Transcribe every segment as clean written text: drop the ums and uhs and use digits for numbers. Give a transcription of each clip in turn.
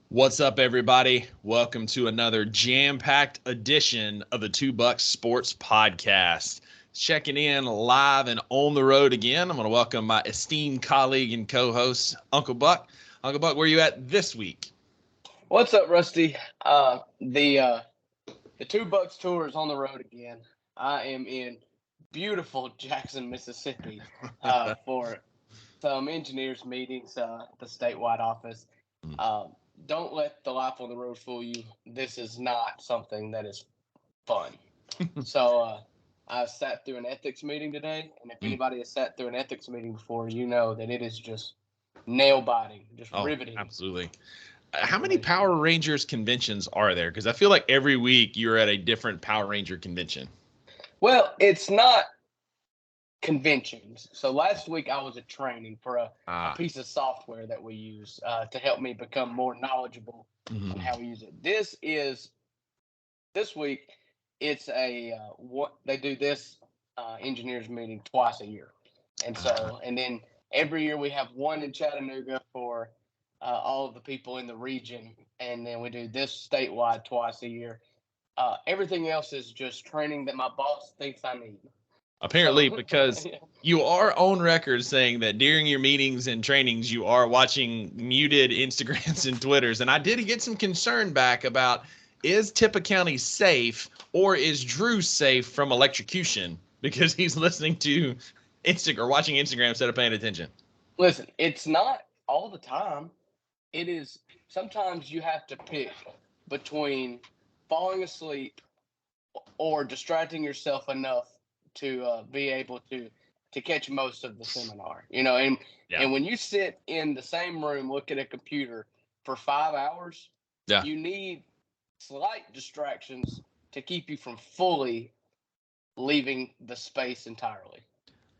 What's up, everybody? Welcome to another jam-packed edition of the Two Bucks Sports Podcast. Checking in live and on the road again. I'm going to welcome my esteemed colleague and co-host, Uncle Buck. Uncle Buck, where are you at this week? What's up, Rusty? The Two Bucks tour is on the road again. I am in beautiful Jackson, Mississippi, for some engineers meetings, the statewide office. Don't let the life on the road fool you. This is not something that is fun. So I sat through an ethics meeting today, and if anybody has sat through an ethics meeting before, you know that it is just nail biting, just riveting. Absolutely. How many Power Rangers conventions are there? Because I feel like every week you're at a different Power Ranger convention. Well, it's not conventions. So last week I was at training for a piece of software that we use to help me become more knowledgeable on how we use it. This week it's what they do this engineers meeting twice a year, and then every year we have one in Chattanooga for all of the people in the region, and then we do this statewide twice a year. Everything else is just training that my boss thinks I need. Apparently, because you are on record saying that during your meetings and trainings, you are watching muted Instagrams and Twitters. And I did get some concern back about, is Tippah County safe, or is Drew safe from electrocution because he's listening to Instagram or watching Instagram instead of paying attention? Listen, it's not all the time. It is sometimes you have to pick between falling asleep or distracting yourself enough to be able to catch most of the seminar, and when you sit in the same room, look at a computer for 5 hours, you need slight distractions to keep you from fully leaving the space entirely.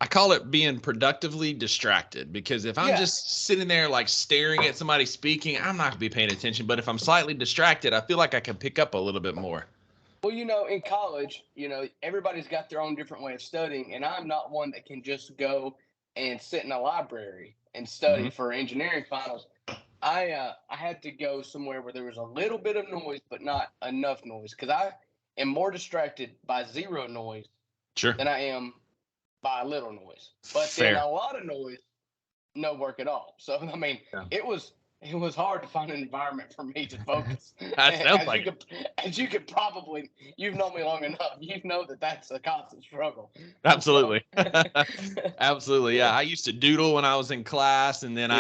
I call it being productively distracted, because if I'm just sitting there like staring at somebody speaking, I'm not going to be paying attention. But if I'm slightly distracted, I feel like I can pick up a little bit more. Well, in college, everybody's got their own different way of studying, and I'm not one that can just go and sit in a library and study for engineering finals. I had to go somewhere where there was a little bit of noise, but not enough noise, because I am more distracted by zero noise than I am by a little noise. But then a lot of noise, no work at all. So, I mean, it was hard to find an environment for me to focus. As you could probably, you've known me long enough, you know that that's a constant struggle. Absolutely. Absolutely. Yeah. I used to doodle when I was in class. And then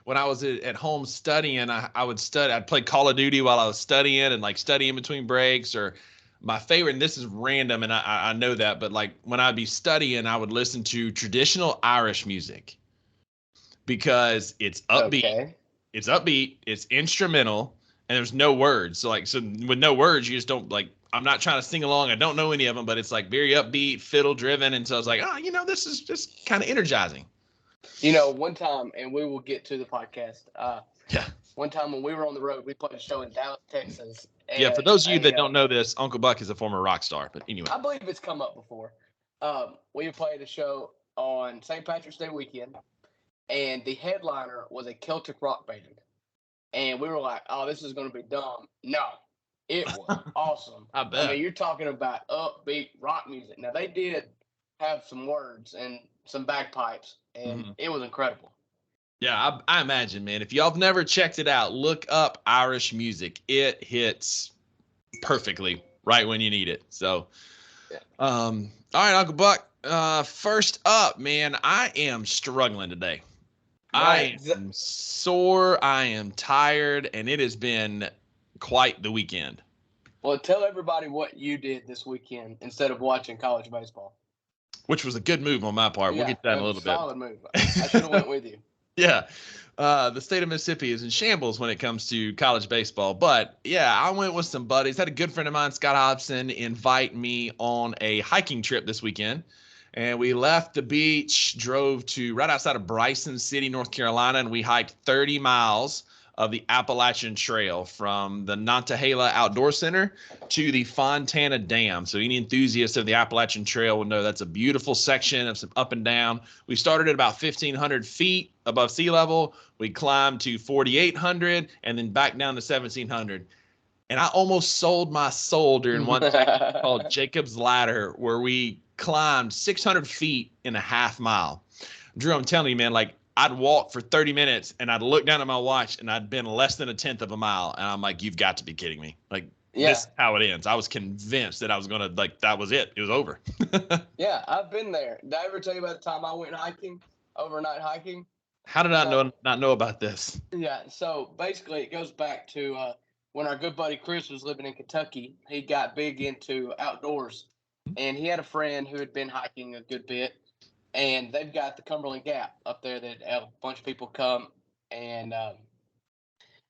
when I was at home studying, I would study. I'd play Call of Duty while I was studying and like study in between breaks. Or my favorite, and this is random, and I know that, but like when I'd be studying, I would listen to traditional Irish music because it's upbeat. Okay. It's upbeat, it's instrumental, and there's no words. So with no words, you just don't I'm not trying to sing along. I don't know any of them, but it's like very upbeat, fiddle driven. And so I was like, this is just kind of energizing. One time, and we will get to the podcast. One time when we were on the road, we played a show in Dallas, Texas. For those of you that don't know this, Uncle Buck is a former rock star. But anyway, I believe it's come up before. We played a show on St. Patrick's Day weekend, and the headliner was a Celtic rock band. And we were like, oh, this is going to be dumb. No, it was awesome. I bet. I mean, you're talking about upbeat rock music. Now, they did have some words and some bagpipes, and it was incredible. Yeah, I imagine, man. If y'all have never checked it out, look up Irish music. It hits perfectly right when you need it. So, all right, Uncle Buck. First up, man, I am struggling today. I am sore. I am tired, and it has been quite the weekend. Well, tell everybody what you did this weekend instead of watching college baseball. Which was a good move on my part. We'll get to that in a little bit. Solid move. I should have went with you. Yeah. The state of Mississippi is in shambles when it comes to college baseball. But, I went with some buddies. Had a good friend of mine, Scott Hobson, invite me on a hiking trip this weekend. And we left the beach, drove to right outside of Bryson City, North Carolina, and we hiked 30 miles of the Appalachian Trail from the Nantahala Outdoor Center to the Fontana Dam. So any enthusiast of the Appalachian Trail will know that's a beautiful section of some up and down. We started at about 1,500 feet above sea level. We climbed to 4,800 and then back down to 1,700. And I almost sold my soul during one thing called Jacob's Ladder, where we climbed 600 feet in a half mile. Drew, I'm telling you, man, like I'd walk for 30 minutes and I'd look down at my watch and I'd been less than a tenth of a mile. And I'm like, you've got to be kidding me. Like, this is how it ends. I was convinced that I was going to, like, that was it. It was over. Yeah, I've been there. Did I ever tell you about the time I went hiking, overnight hiking? How did I not know about this? Yeah, so basically it goes back to when our good buddy Chris was living in Kentucky. He got big into outdoors, and he had a friend who had been hiking a good bit. And they've got the Cumberland Gap up there that a bunch of people come and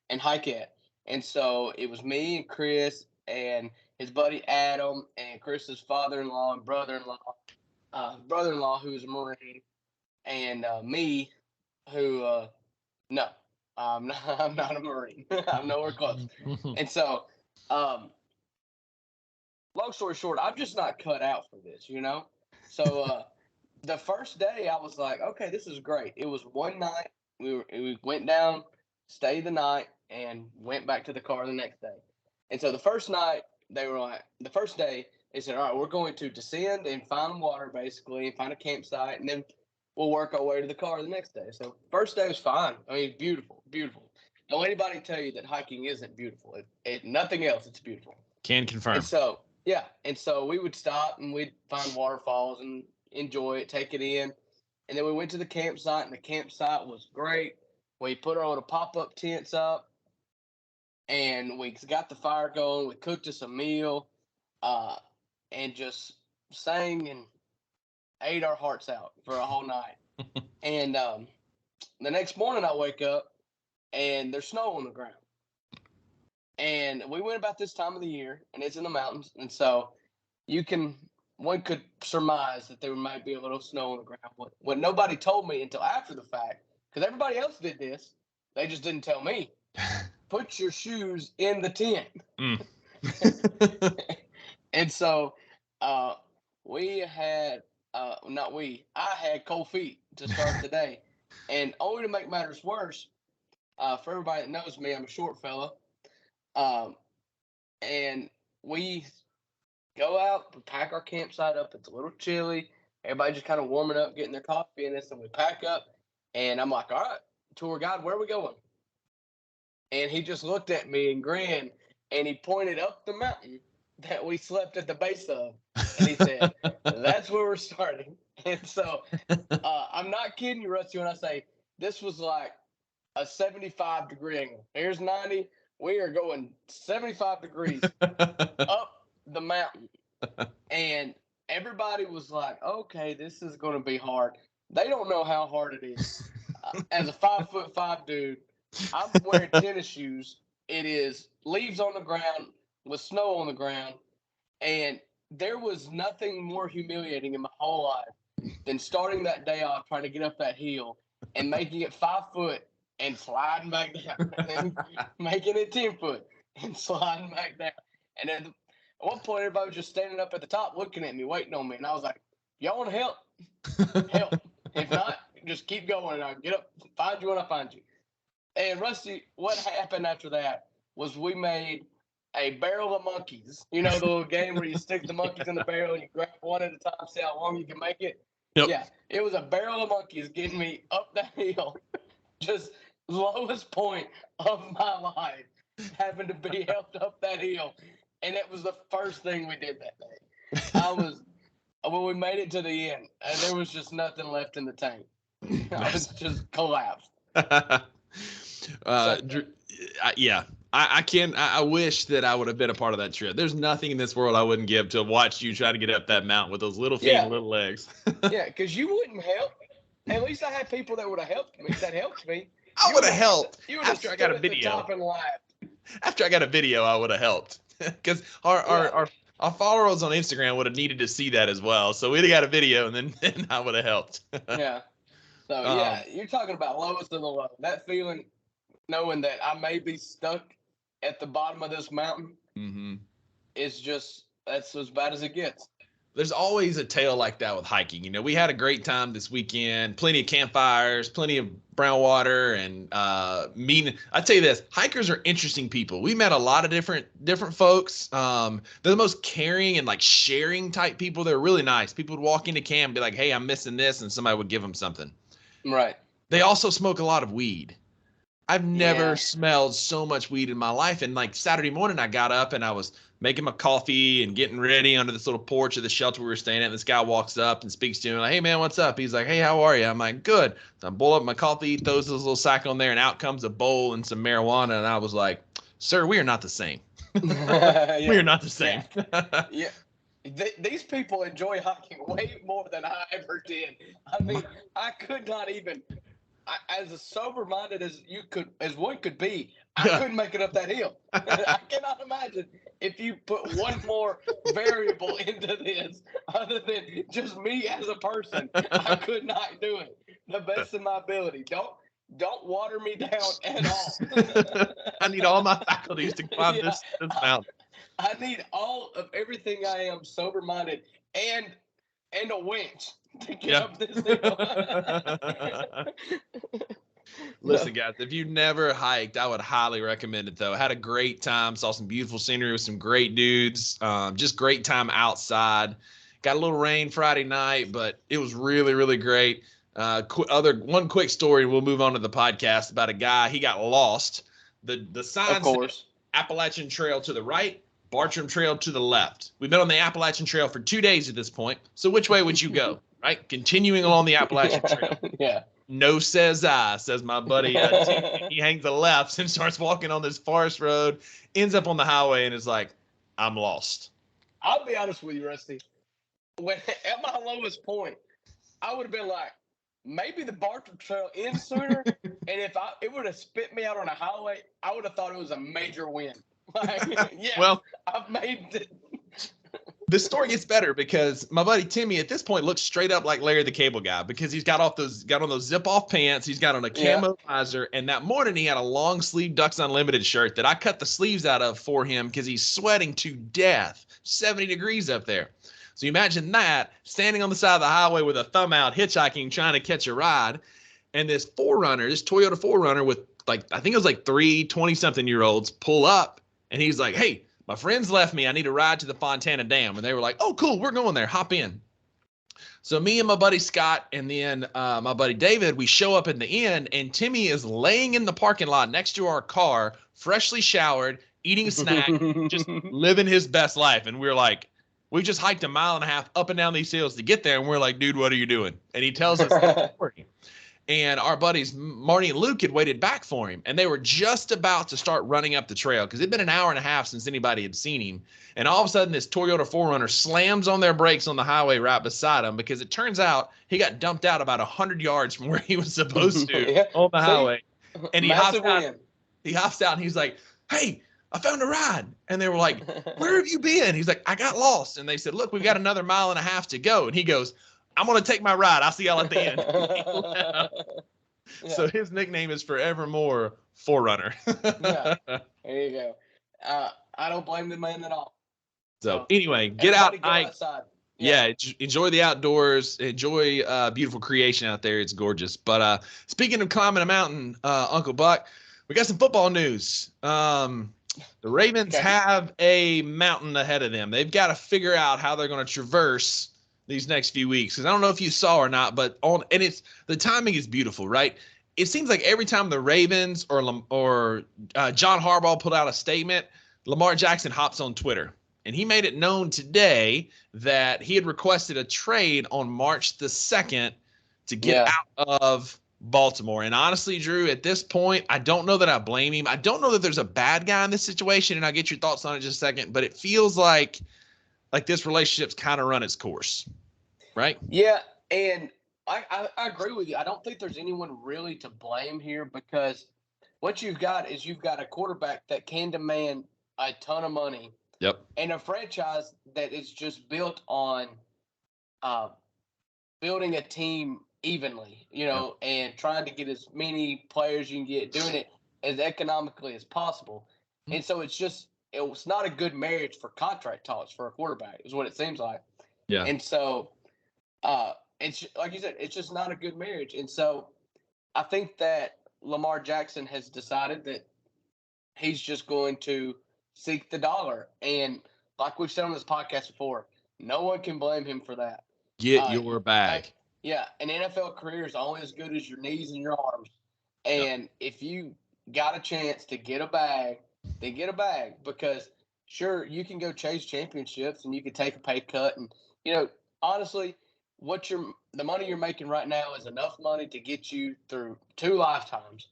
hike at. And so it was me and Chris and his buddy Adam and Chris's father-in-law and brother-in-law who was a Marine, and me, who no, I'm not a Marine. I'm nowhere close. And so, long story short, I'm just not cut out for this, you know. So. The first day, I was like, okay, this is great. It was one night. We went down, stayed the night, and went back to the car the next day. And so the first day, they said, all right, we're going to descend and find water, basically, and find a campsite, and then we'll work our way to the car the next day. So first day was fine. I mean, beautiful, beautiful. Don't let anybody tell you that hiking isn't beautiful. Nothing else, it's beautiful. Can confirm. And so, yeah. And so we would stop, and we'd find waterfalls and enjoy it, take it in. And then we went to the campsite, and the campsite was great. We put our little pop-up tents up, and we got the fire going. We cooked us a meal, and just sang and ate our hearts out for a whole night. And the next morning I wake up, and there's snow on the ground. And we went about this time of the year, and it's in the mountains. And so one could surmise that there might be a little snow on the ground. What nobody told me until after the fact, because everybody else did this, they just didn't tell me. Put your shoes in the tent. And so I had cold feet to start the day. And only to make matters worse, for everybody that knows me, I'm a short fella. And we go out, we pack our campsite up. It's a little chilly. Everybody just kind of warming up, getting their coffee in us, and we pack up. And I'm like, all right, tour guide, where are we going? And he just looked at me and grinned, and he pointed up the mountain that we slept at the base of. And he said, that's where we're starting. And so I'm not kidding you, Rusty, when I say this was like a 75-degree angle. Here's 90. We are going 75 degrees up the mountain. And everybody was like, okay, this is going to be hard. They don't know how hard it is. As a 5'5" dude, I'm wearing tennis shoes. It is leaves on the ground with snow on the ground. And there was nothing more humiliating in my whole life than starting that day off trying to get up that hill and making it 5 foot and sliding back down, and then making it 10 foot and sliding back down. And then at one point, everybody was just standing up at the top looking at me, waiting on me. And I was like, y'all want to help? Help. If not, just keep going, and I'll get up, find you when I find you. And Rusty, what happened after that was we made a barrel of monkeys. You know the little game where you stick the monkeys in the barrel and you grab one at a time, see how long you can make it? Yep. Yeah, it was a barrel of monkeys getting me up that hill. Just lowest point of my life, having to be helped up that hill. And it was the first thing we did that day. When we made it to the end, there was just nothing left in the tank. I was just collapsed. Yeah, I wish that I would have been a part of that trip. There's nothing in this world I wouldn't give to watch you try to get up that mountain with those little feet and little legs. Yeah, because you wouldn't help. At least I had people that would have helped me. That helped me. I would have helped after I got a video. After I got a video, I would have helped, because our followers on Instagram would have needed to see that as well. So we'd have got a video, and then I would have helped. Yeah. So yeah, you're talking about lowest of the low. That feeling, knowing that I may be stuck at the bottom of this mountain is just, that's as bad as it gets. There's always a tale like that with hiking. You know, we had a great time this weekend, plenty of campfires, plenty of brown water, and meeting. I tell you this, hikers are interesting people. We met a lot of different folks. They're the most caring and like sharing type people. They're really nice. People would walk into camp and be like, hey, I'm missing this, and somebody would give them something. Right. They also smoke a lot of weed. I've never smelled so much weed in my life. And like Saturday morning, I got up and I was making my coffee and getting ready under this little porch of the shelter we were staying at. And this guy walks up and speaks to me like, hey man, what's up? He's like, hey, how are you? I'm like, good. So I boil up my coffee, throws this little sack on there, and out comes a bowl and some marijuana. And I was like, sir, we are not the same. We are not the same. Yeah. These people enjoy hiking way more than I ever did. I mean, I could not even, as sober-minded as one could be, I couldn't make it up that hill. I cannot imagine if you put one more variable into this other than just me as a person. I could not do it. The best of my ability. Don't water me down at all. I need all my faculties to climb this mountain. I need all of everything I am sober-minded and a winch to get up this hill. Listen, guys, if you've never hiked, I would highly recommend it, though. I had a great time. Saw some beautiful scenery with some great dudes. Just great time outside. Got a little rain Friday night, but it was really, really great. One quick story, and we'll move on to the podcast about a guy. He got lost. The sign said Appalachian Trail to the right, Bartram Trail to the left. We've been on the Appalachian Trail for 2 days at this point. So which way would you go? Right? Continuing along the Appalachian Trail. Yeah. No, says I, says my buddy. He hangs the left and starts walking on this forest road, ends up on the highway, and is like, I'm lost. I'll be honest with you, Rusty. When at my lowest point, I would have been like, maybe the Bartram Trail ends sooner, and if it would have spit me out on a highway, I would have thought it was a major win. Like, yeah, well, I've made it. The story gets better because my buddy Timmy at this point looks straight up like Larry the Cable Guy because he's got on those zip off pants. He's got on a camo visor. And that morning he had a long sleeve Ducks Unlimited shirt that I cut the sleeves out of for him because he's sweating to death, 70 degrees up there. So you imagine that standing on the side of the highway with a thumb out, hitchhiking, trying to catch a ride. And this Toyota 4Runner with I think it was 3 20-something-year-olds pull up and he's like, hey, my friends left me. I need a ride to the Fontana Dam. And they were like, oh, cool. We're going there. Hop in. So me and my buddy Scott and then my buddy David, we show up in the inn and Timmy is laying in the parking lot next to our car, freshly showered, eating a snack, just living his best life. And we're like, we just hiked 1.5 miles up and down these hills to get there. And we're like, dude, what are you doing? And he tells us the story. And our buddies, Marty and Luke, had waited back for him. And they were just about to start running up the trail because it'd been 1.5 hours since anybody had seen him. And all of a sudden, this Toyota 4Runner slams on their brakes on the highway right beside him because it turns out he got dumped out about 100 yards from where he was supposed to on the highway. And he hops out and he's like, hey, I found a ride. And they were like, where have you been? He's like, I got lost. And they said, look, we've got another 1.5 miles to go. And he goes, I'm going to take my ride. I'll see y'all at the end. So his nickname is forevermore 4Runner. Yeah. There you go. I don't blame the man at all. So anyway, get out. Outside. Yeah, enjoy the outdoors. Enjoy beautiful creation out there. It's gorgeous. But speaking of climbing a mountain, Uncle Buck, we got some football news. The Ravens have a mountain ahead of them. They've got to figure out how they're going to traverse these next few weeks. Because I don't know if you saw or not, but the timing is beautiful, right? It seems like every time the Ravens or John Harbaugh put out a statement, Lamar Jackson hops on Twitter. And he made it known today that he had requested a trade on March the 2nd to get out of Baltimore. And honestly, Drew, at this point, I don't know that I blame him. I don't know that there's a bad guy in this situation, and I'll get your thoughts on it in just a second. But it feels like this relationship's kind of run its course, right? Yeah, and I agree with you. I don't think there's anyone really to blame here because what you've got is you've got a quarterback that can demand a ton of money. Yep. And a franchise that is just built on building a team evenly, and trying to get as many players you can get doing it. as economically as possible. And so it was not a good marriage for contract talks for a quarterback, is what it seems like. Yeah. And so, it's like you said, it's just not a good marriage. And so, I think that Lamar Jackson has decided that he's just going to seek the dollar. And like we've said on this podcast before, no one can blame him for that. Get your bag. Yeah, an NFL career is only as good as your knees and your arms. And if you got a chance to get a bag, then get a bag, because sure, you can go chase championships and you can take a pay cut. And, honestly, the money you're making right now is enough money to get you through 2 lifetimes.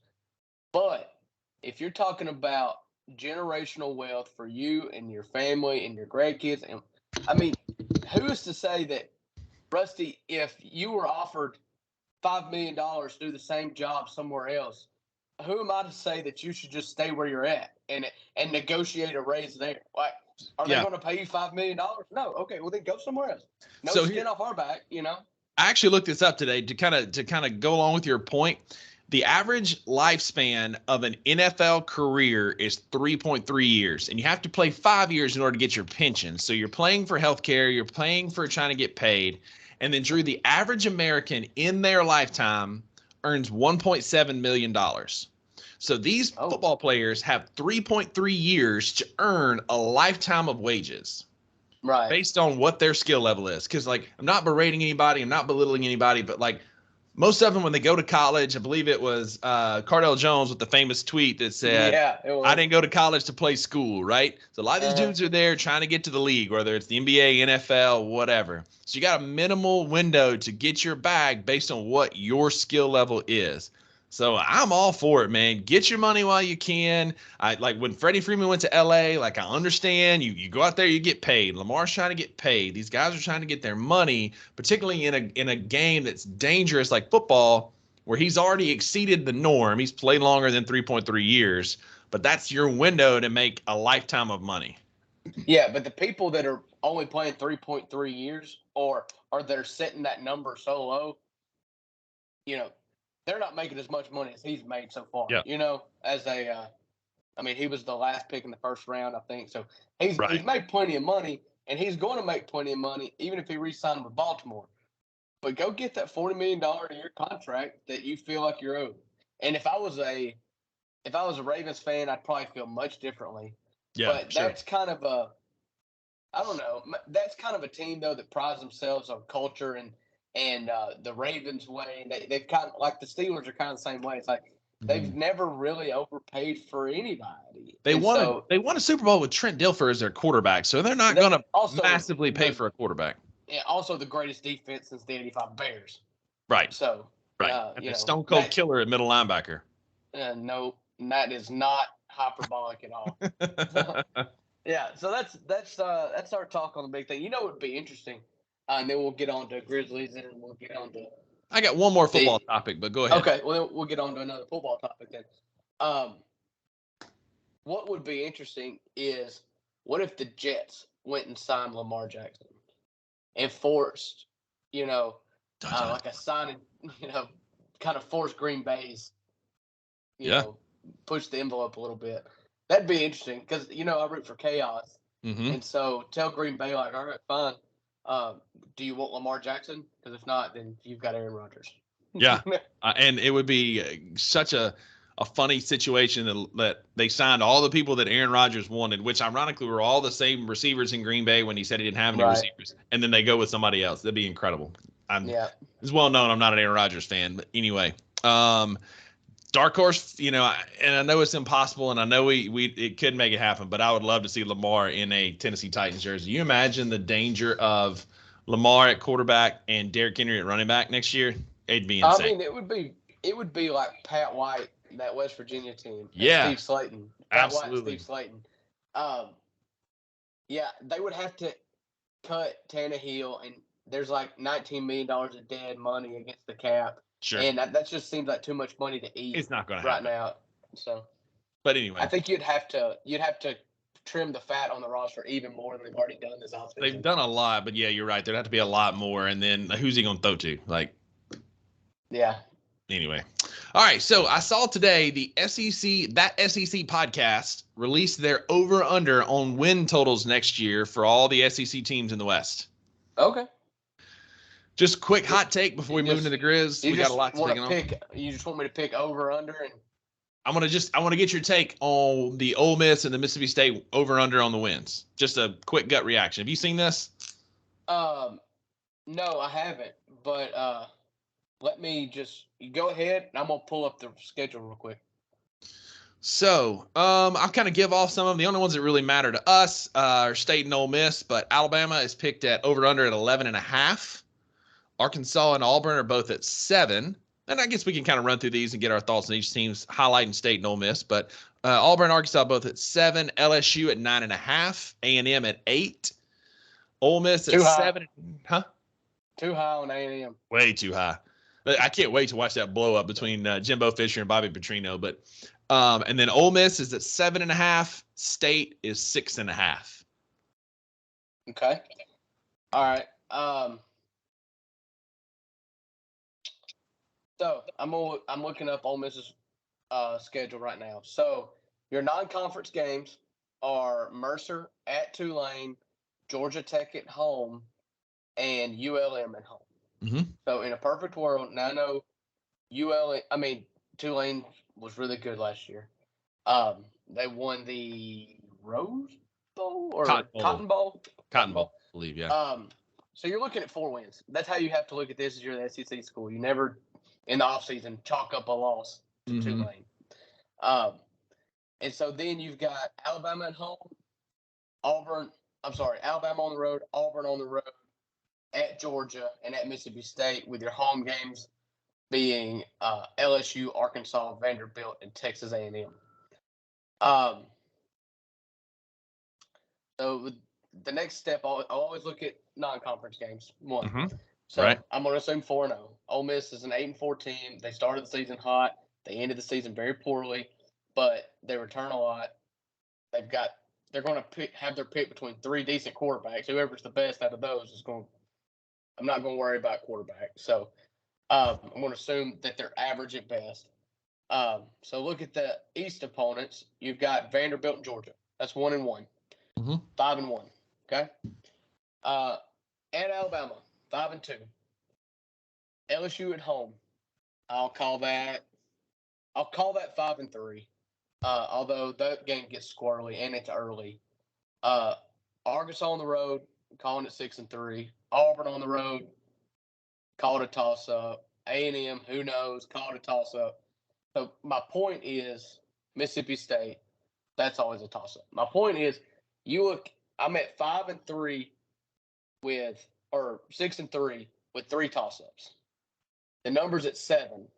But if you're talking about generational wealth for you and your family and your grandkids, and I mean, who is to say that, Rusty, if you were offered $5 million to do the same job somewhere else, who am I to say that you should just stay where you're at and negotiate a raise there? Like, are they going to pay you $5 million? No. Okay, well then go somewhere else. No skin off our back, I actually looked this up today to kind of go along with your point. The average lifespan of an NFL career is 3.3 years, and you have to play 5 years in order to get your pension. So you're playing for healthcare, you're playing for trying to get paid. And then, Drew, the average American in their lifetime earns $1.7 million. So these football players have 3.3 years to earn a lifetime of wages. Right. Based on what their skill level is. Because, I'm not berating anybody, I'm not belittling anybody, but, most of them, when they go to college, I believe it was Cardell Jones with the famous tweet that said, I didn't go to college to play school, right? So a lot of these dudes are there trying to get to the league, whether it's the NBA, NFL, whatever. So you got a minimal window to get your bag based on what your skill level is. So I'm all for it, man. Get your money while you can. Like when Freddie Freeman went to LA, I understand you go out there, you get paid. Lamar's trying to get paid. These guys are trying to get their money, particularly in a game that's dangerous like football, where he's already exceeded the norm. He's played longer than 3.3 years, but that's your window to make a lifetime of money. Yeah, but the people that are only playing 3.3 years or they're setting that number so low, they're not making as much money as he's made so far. Yeah. As he was the last pick in the first round, I think. So he's made plenty of money, and he's going to make plenty of money even if he re-signed with Baltimore. But go get that $40 million a year contract that you feel like you're owed. And if I was a Ravens fan, I'd probably feel much differently. Yeah, but that's kind of that's kind of a team though that prides themselves on culture and the Ravens way. They've kind of, like the Steelers are kind of the same way. It's like they've never really overpaid for anybody. They won a Super Bowl with Trent Dilfer as their quarterback, so they're not going to massively pay for a quarterback. Yeah, also the greatest defense since the '85 Bears. Right. So and a stone cold killer at middle linebacker. No, that is not hyperbolic at all. Yeah, so that's our talk on the big thing. It would be interesting. And then we'll get on to Grizzlies, and we'll get on to. I got one more football topic, but go ahead. Okay, well, then we'll get on to another football topic then. What would be interesting is, what if the Jets went and signed Lamar Jackson and forced, like a signing, kind of forced Green Bay's, push the envelope a little bit. That'd be interesting because, I root for chaos. Mm-hmm. And so tell Green Bay, all right, fine. Do you want Lamar Jackson? Because if not, then you've got Aaron Rodgers. Yeah, and it would be such a funny situation that they signed all the people that Aaron Rodgers wanted, which ironically were all the same receivers in Green Bay when he said he didn't have any receivers, and then they go with somebody else. That'd be incredible. It's well known I'm not an Aaron Rodgers fan, but anyway, dark horse, and I know it's impossible, and I know it could make it happen, but I would love to see Lamar in a Tennessee Titans jersey. You imagine the danger of Lamar at quarterback and Derrick Henry at running back next year? It'd be insane. I mean, it would be like Pat White, that West Virginia team. Yeah. Steve Slayton. Absolutely. Pat White and Steve Slayton. Yeah, they would have to cut Tannehill, and there's like $19 million of dead money against the cap. Sure. And that just seems like too much money to eat. It's not going to happen right now. So, but anyway, I think you'd have to trim the fat on the roster even more than they've already done this offseason. They've done a lot, but yeah, you're right. There'd have to be a lot more. And then who's he going to throw to? Yeah. Anyway. All right, so I saw today the SEC podcast released their over-under on win totals next year for all the SEC teams in the West. Okay. Just quick hot take before we move into the Grizz. We got a lot to take on. You just want me to pick over under, and I want to get your take on the Ole Miss and the Mississippi State over under on the wins. Just a quick gut reaction. Have you seen this? No, I haven't. But let me just go ahead, and I'm gonna pull up the schedule real quick. So, I'll kind of give off some of them. The only ones that really matter to us are State and Ole Miss, but Alabama is picked at over under at 11.5. Arkansas and Auburn are both at 7. And I guess we can kind of run through these and get our thoughts on each team's highlighting State and Ole Miss. But Auburn and Arkansas both at 7. LSU at 9.5. A&M at 8. Ole Miss at 7. Huh? Too high on A&M. Way too high. I can't wait to watch that blow up between Jimbo Fisher and Bobby Petrino. But and then Ole Miss is at 7.5. State is 6.5. Okay. All right. So I'm looking up Ole Miss's schedule right now. So your non-conference games are Mercer at Tulane, Georgia Tech at home, and ULM at home. Mm-hmm. So in a perfect world, now I know Tulane was really good last year. They won the Rose Bowl or Cotton Bowl. Cotton Bowl, I believe, yeah. So you're looking at 4 wins. That's how you have to look at this as you're the SEC school. You never, in the offseason, chalk up a loss to Tulane. And so then you've got Alabama at home, Alabama on the road, Auburn on the road, at Georgia, and at Mississippi State, with your home games being LSU, Arkansas, Vanderbilt, and Texas A&M. So the next step, I'll always look at non-conference games. 1. Mm-hmm. So right. I'm going to assume 4-0. Ole Miss is an 8-4 team. They started the season hot. They ended the season very poorly, but they return a lot. They're going to have their pick between 3 decent quarterbacks. Whoever's the best out of those is going. I'm not going to worry about quarterback. So I'm going to assume that they're average at best. So look at the East opponents. You've got Vanderbilt and Georgia. That's 1-1. Mm-hmm. 5-1. Okay. And Alabama, 5-2. LSU at home. I'll call that 5-3. Although that game gets squirrely and it's early. Arkansas on the road, calling it 6-3. Auburn on the road, call it a toss-up. A&M, who knows, call it a toss-up. So my point is Mississippi State, that's always a toss-up. My point is I'm at 5-3 or 6-3 with 3 toss-ups. The number's at 7.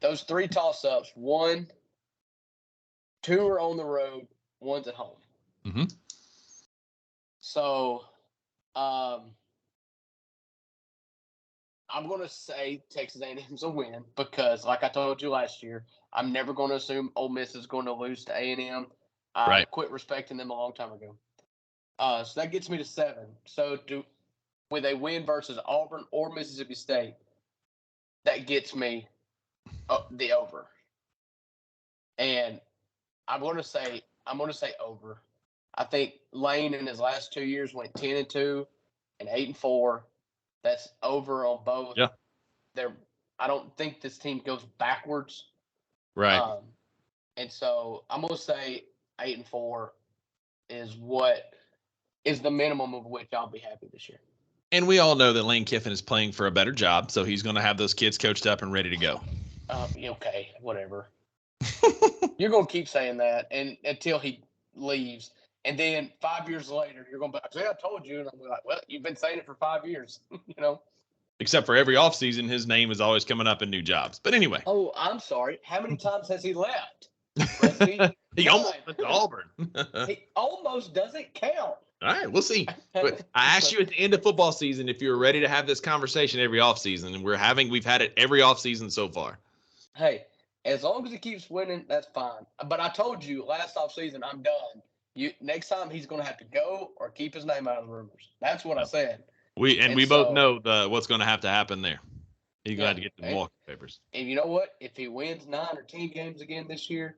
Those 3 toss-ups, 2 are on the road, 1's at home. Mm-hmm. So I'm going to say Texas A&M's a win because, like I told you last year, I'm never going to assume Ole Miss is going to lose to A&M. I quit respecting them a long time ago. So that gets me to 7. So with a win versus Auburn or Mississippi State, that gets me the over. And I'm going to say over. I think Lane in his last 2 years went 10-2 and 8-4. That's over on both. Yeah. I don't think this team goes backwards. Right. And so I'm going to say 8-4 is what is the minimum of which I'll be happy this year. And we all know that Lane Kiffin is playing for a better job, so he's going to have those kids coached up and ready to go. Okay, whatever. You're going to keep saying that until he leaves. And then 5 years later, you're going to be like, I told you. And I'm like, well, you've been saying it for 5 years, Except for every offseason, his name is always coming up in new jobs. But anyway. Oh, I'm sorry. How many times has he left? He almost went to Auburn. He almost doesn't count. All right, we'll see. But I asked you at the end of football season if you were ready to have this conversation every offseason, and we've had it every offseason so far. Hey, as long as he keeps winning, that's fine. But I told you last offseason, I'm done. Next time he's going to have to go or keep his name out of the rumors. That's what I said. We both know what's going to have to happen there. He's going to have to get the walking papers. And you know what? If he wins 9 or 10 games again this year,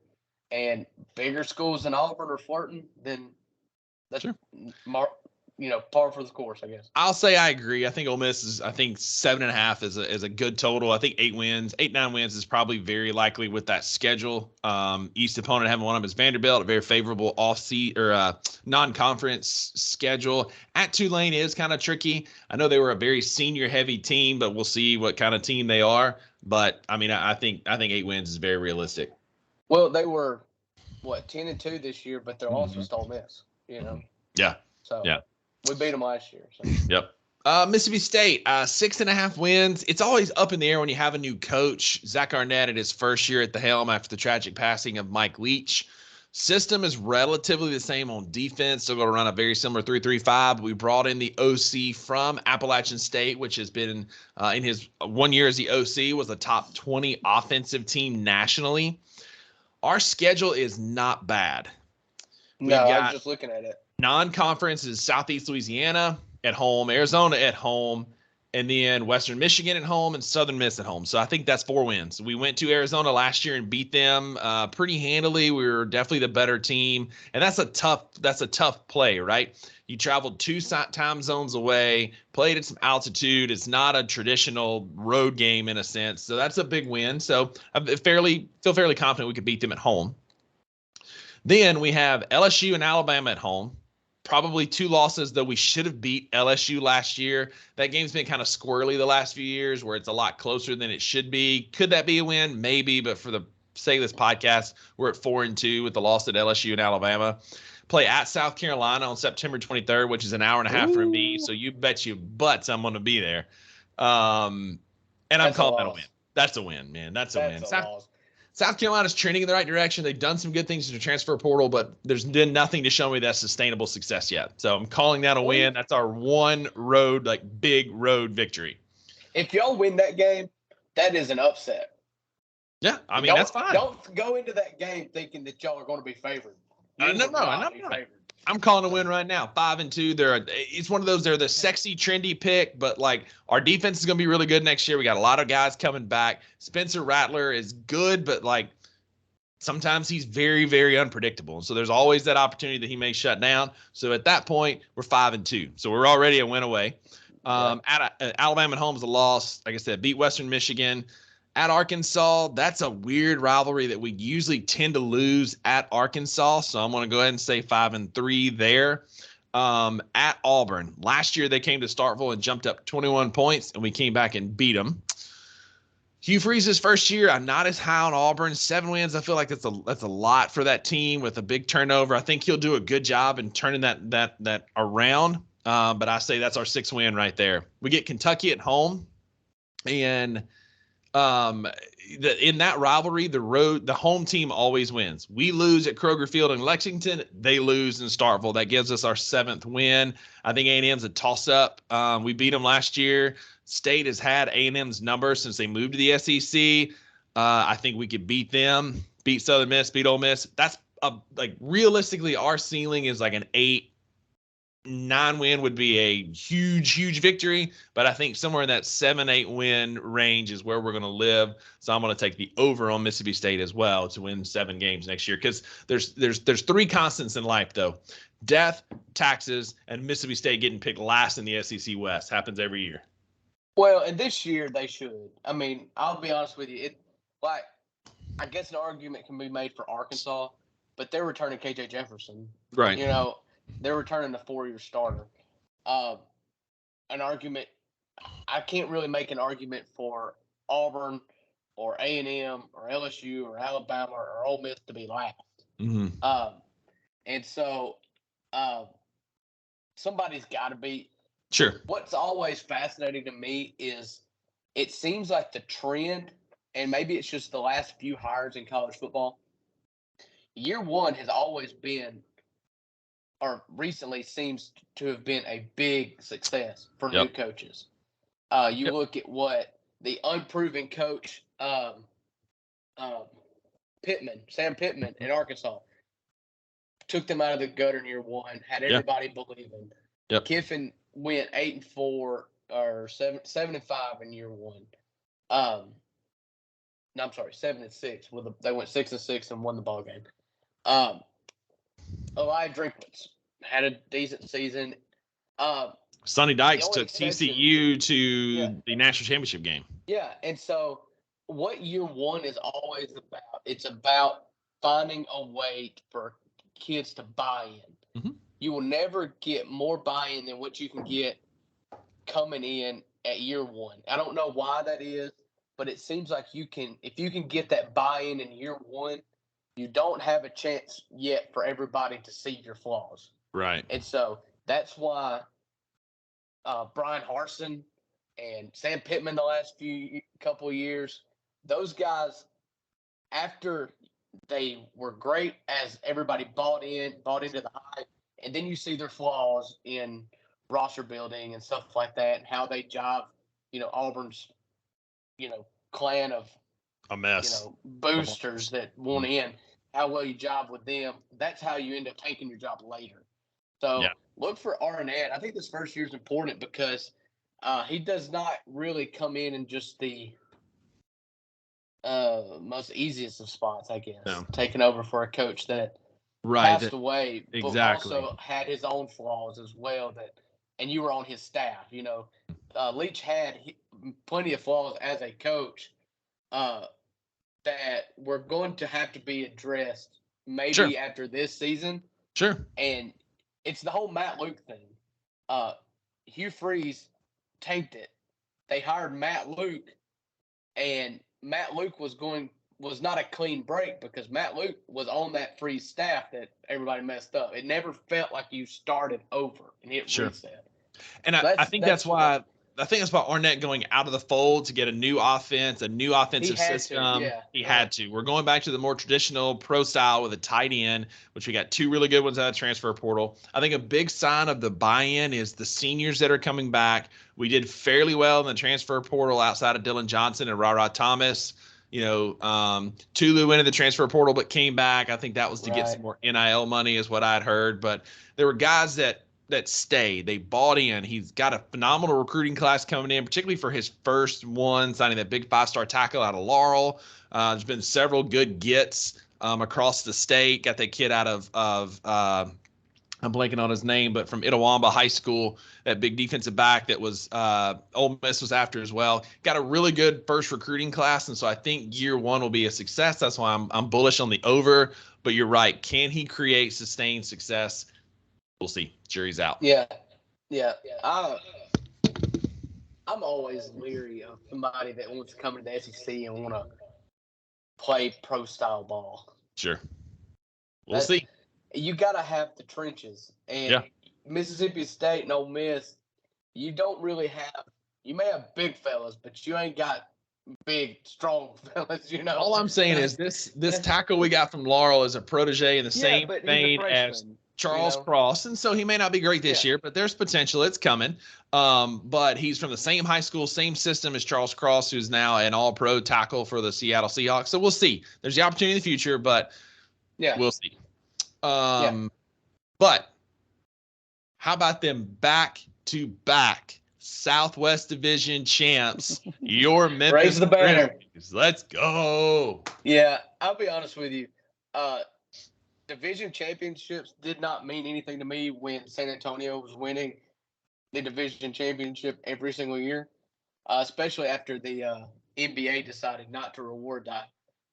and bigger schools than Auburn are flirting, then that's par for the course, I guess. I'll say I agree. I think Ole Miss is. I think 7.5 is a good total. I think 9 wins is probably very likely with that schedule. East opponent having one of them is Vanderbilt, a very favorable non-conference schedule. At Tulane is kind of tricky. I know they were a very senior-heavy team, but we'll see what kind of team they are. But I mean, I think 8 wins is very realistic. Well, they were 10-2 this year, but they're also Ole Miss. Yeah. So yeah. We beat them last year. So. Yep. Mississippi State, 6.5 wins. It's always up in the air when you have a new coach. Zach Arnett at his first year at the helm after the tragic passing of Mike Leach. System is relatively the same on defense. Still going to run a very similar 3-3-5. We brought in the OC from Appalachian State, which has been in his 1 year as the OC, was a top 20 offensive team nationally. Our schedule is not bad. I was just looking at it. Non-conference is Southeast Louisiana at home, Arizona at home, and then Western Michigan at home and Southern Miss at home. So I think that's 4 wins. We went to Arizona last year and beat them pretty handily. We were definitely the better team, and that's a tough play, right? You traveled 2 time zones away, played at some altitude. It's not a traditional road game in a sense, so that's a big win. So I feel fairly confident we could beat them at home. Then we have LSU and Alabama at home. Probably 2 losses, though we should have beat LSU last year. That game's been kind of squirrely the last few years where it's a lot closer than it should be. Could that be a win? Maybe, but for the sake of this podcast, we're at 4-2 with the loss at LSU and Alabama. Play at South Carolina on September 23rd, which is an hour and a half from me. So you bet your butts I'm going to be there. And I'm calling that a win. That's a win, man. That's a win. South Carolina's trending in the right direction. They've done some good things in the transfer portal, but there's been nothing to show me that's sustainable success yet. So I'm calling that a win. That's our one road, big road victory. If y'all win that game, that is an upset. Yeah, I mean, that's fine. Don't go into that game thinking that y'all are going to be favored. No. I'm calling a win right now. 5-2. It's one of those. They're the sexy, trendy pick, but our defense is going to be really good next year. We got a lot of guys coming back. Spencer Rattler is good, but sometimes he's very, very unpredictable. So there's always that opportunity that he may shut down. So at that point, we're 5-2. So we're already a win away. At Alabama at home is a loss. Like I said, beat Western Michigan. At Arkansas, that's a weird rivalry that we usually tend to lose at Arkansas. So I'm going to go ahead and say 5-3 there. At Auburn, last year they came to Starkville and jumped up 21 points, and we came back and beat them. Hugh Freeze's first year, I'm not as high on Auburn. 7 wins, I feel like that's a lot for that team with a big turnover. I think he'll do a good job in turning that around. But I say that's our 6th win right there. We get Kentucky at home, and in that rivalry, the home team always wins. We lose at Kroger Field in Lexington. They lose in Starkville. That gives us our 7th win. I think A&M's a toss-up. We beat them last year. State has had A&M's number since they moved to the SEC. I think we could beat them, beat Southern Miss, beat Ole Miss. That's realistically, our ceiling is an 8-9 win would be a huge victory, but I think somewhere in that 7-8 win range is where we're going to live. So I'm going to take the over on Mississippi State as well to win 7 games next year, because there's 3 constants in life though: death, taxes, and Mississippi State getting picked last in the SEC West. Happens every year. Well, and this year they should. I mean, I'll be honest with you. I guess an argument can be made for Arkansas, but they're returning KJ Jefferson. Right. They're returning a 4-year starter. An argument, I can't really make an argument for Auburn or A&M or LSU or Alabama or Ole Miss to be last. Mm-hmm. And so somebody's got to be. Sure. What's always fascinating to me is it seems like the trend, and maybe it's just the last few hires in college football, year one has always been, or recently seems to have been, a big success for new coaches. You look at what the unproven coach, Sam Pittman in Arkansas, took them out of the gutter in year one, had everybody believing. Kiffin went 8-4 or 7-5 in year one. No, I'm sorry, 7-6. They went 6-6 and won the ball game. Um, Eli Drinkwitz had a decent season. Sonny Dykes only took exception- TCU to Yeah. the national championship game. Yeah, and so what year one is always about, it's about finding a way for kids to buy in. Mhm. You will never get more buy-in than what you can get coming in at year one. I don't know why that is, but it seems like if you can get that buy-in in year one, you don't have a chance yet for everybody to see your flaws. Right. And so that's why Brian Harsin and Sam Pittman the last couple of years, those guys, after they were great as everybody bought into the hype, and then you see their flaws in roster building and stuff like that, and how they jive, Auburn's, clan of A mess. boosters that want in, how well you jive with them. That's how you end up taking your job later. So look for Arnett. I think this first year is important because he does not really come in just the most easiest of spots, I guess. No. Taking over for a coach that passed away, exactly. but also had his own flaws as well. And you were on his staff. Leach had plenty of flaws as a coach that were going to have to be addressed maybe after this season. Sure. And it's the whole Matt Luke thing. Hugh Freeze tanked it. They hired Matt Luke, and Matt Luke was not a clean break because Matt Luke was on that Freeze staff that everybody messed up. It never felt like you started over and hit reset. And I think that's why Arnett going out of the fold to get a new offense, a new offensive system. He had to. We're going back to the more traditional pro style with a tight end, which we got two really good ones out of transfer portal. I think a big sign of the buy-in is the seniors that are coming back. We did fairly well in the transfer portal outside of Dylan Johnson and Ra Thomas. Tulu went in the transfer portal but came back. I think that was to get some more NIL money is what I'd heard. But there were guys that stay. They bought in. He's got a phenomenal recruiting class coming in, particularly for his first one, signing that big 5-star tackle out of Laurel. There's been several good gets across the state. Got that kid out of I'm blanking on his name, but from Itawamba High School, that big defensive back that was Ole Miss was after as well. Got a really good first recruiting class, and so I think year one will be a success. That's why I'm bullish on the over. But you're right. Can he create sustained success? We'll see. Jury's out. Yeah. I'm always leery of somebody that wants to come into the SEC and want to play pro-style ball. Sure. We'll see. You got to have the trenches. And Mississippi State and Ole Miss, you don't really have – you may have big fellas, but you ain't got big, strong fellas, All I'm saying is this tackle we got from Laurel is a protege in the same vein as – Charles Cross, and so he may not be great this year, but there's potential. It's coming. But he's from the same high school, same system as Charles Cross, who's now an all-pro tackle for the Seattle Seahawks. So we'll see. There's the opportunity in the future, but we'll see. But how about them back-to-back Southwest Division champs, your Memphis Raise the banner. Grizzlies. Let's go. Yeah, I'll be honest with you. Division championships did not mean anything to me when San Antonio was winning the division championship every single year, especially after the NBA decided not to reward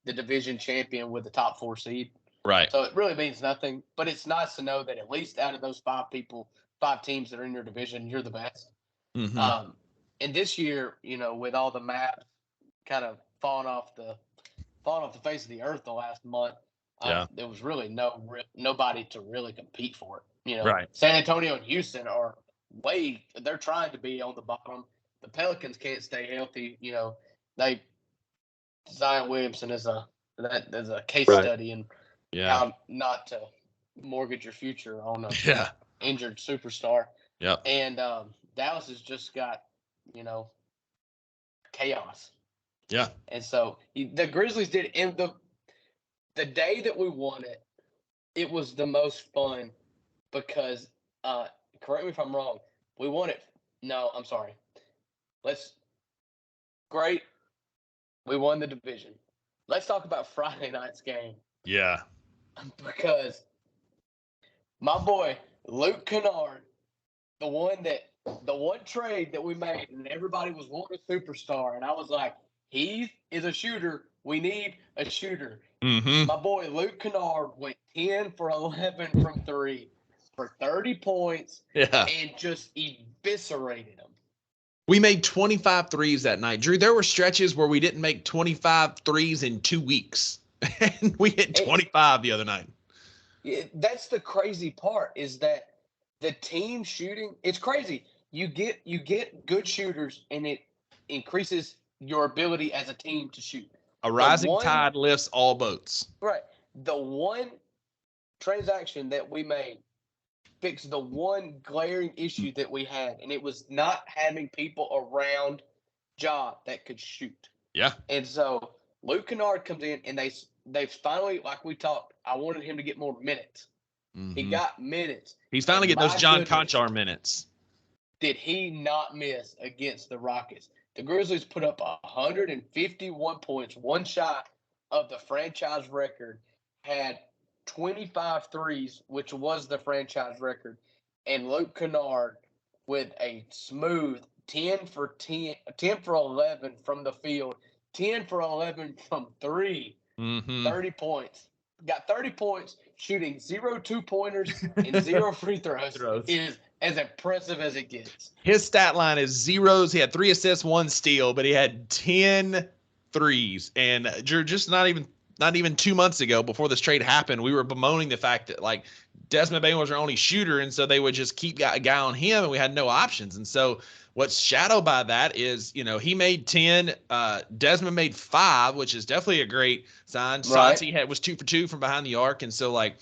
the division champion with the top 4 seed. Right. So it really means nothing, but it's nice to know that at least out of those 5 teams that are in your division, you're the best. Mm-hmm. And this year, with all the maps kind of falling off the face of the earth the last month, there was really nobody to really compete for it. Right. San Antonio and Houston are they're trying to be on the bottom. The Pelicans can't stay healthy. Zion Williamson is a case study in how not to mortgage your future on a injured superstar. Yeah. And Dallas has just got, chaos. Yeah. And so the Grizzlies did in the day that we won it, it was the most fun because, correct me if I'm wrong, we won it. No, I'm sorry. Great We won the division. Let's talk about Friday night's game. Yeah. Because my boy, Luke Kennard, the one trade that we made and everybody was wanting a superstar. And I was like, he is a shooter. We need a shooter. Mm-hmm. My boy, Luke Kennard, went 10 for 11 from 3 for 30 points and just eviscerated them. We made 25 threes that night. Drew, there were stretches where we didn't make 25 threes in 2 weeks. And we hit 25 the other night. That's the crazy part is that the team shooting, it's crazy. You get good shooters and it increases your ability as a team to shoot. A rising tide lifts all boats. Right. The one transaction that we made fixed the one glaring issue that we had, and it was not having people around Ja that could shoot. Yeah. And so Luke Kennard comes in, and they finally, like we talked, I wanted him to get more minutes. Mm-hmm. He got minutes. He's finally getting those John Conchar minutes. Did he not miss against the Rockets? The Grizzlies put up 151 points, one shot of the franchise record, had 25 threes, which was the franchise record, and Luke Kennard with a smooth 10 for 11 from the field, 10 for 11 from 3, 30 points. Got 30 points, shooting 0 2-pointers and 0 free throws. Is as impressive as it gets. His stat line is zeros. He had 3 assists, 1 steal, but he had 10 threes. And just not even 2 months ago, before this trade happened, we were bemoaning the fact that like Desmond Bane was our only shooter, and so they would just keep a guy on him, and we had no options. And so what's shadowed by that is, he made 10, Desmond made 5, which is definitely a great sign. Right. Santi was 2 for 2 from behind the arc, and so like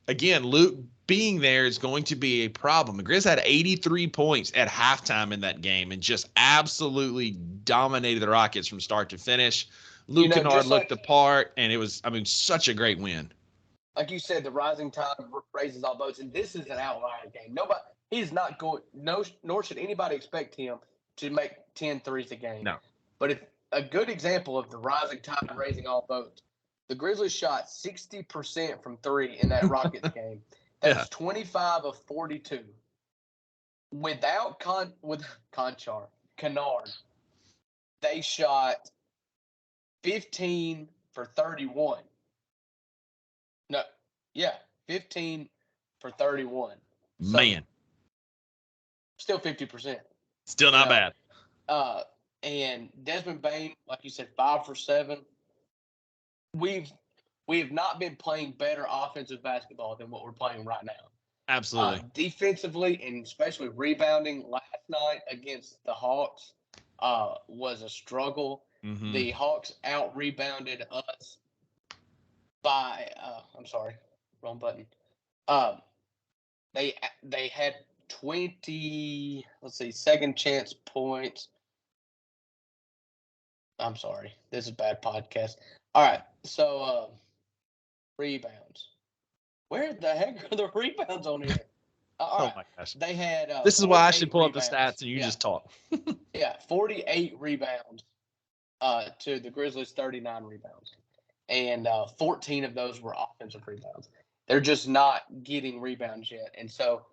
again, Luke being there is going to be a problem. The Grizz had 83 points at halftime in that game and just absolutely dominated the Rockets from start to finish. Luke Kennard looked the part, and it was, such a great win. Like you said, the rising tide raises all boats, and this is an outlier game. He's not going. No, nor should anybody expect him to make 10 threes a game. No. But if a good example of the rising tide raising all boats, the Grizzlies shot 60% from 3 in that Rockets game. That's 25 of 42. Without Kennard, they shot 15 for 31. 15 for 31. So, man. Still 50%. Still not bad. And Desmond Bane, like you said, 5 for 7. We have not been playing better offensive basketball than what we're playing right now. Absolutely. Defensively, and especially rebounding last night against the Hawks was a struggle. Mm-hmm. The Hawks out-rebounded us by I'm sorry, wrong button. They had 20, second chance points. I'm sorry. This is a bad podcast. All right. So, rebounds. Where the heck are the rebounds on here? Oh, my gosh. They had. This is why I should pull up the stats and you just talk. 48 rebounds to the Grizzlies' 39 rebounds. And 14 of those were offensive rebounds. They're just not getting rebounds yet. And so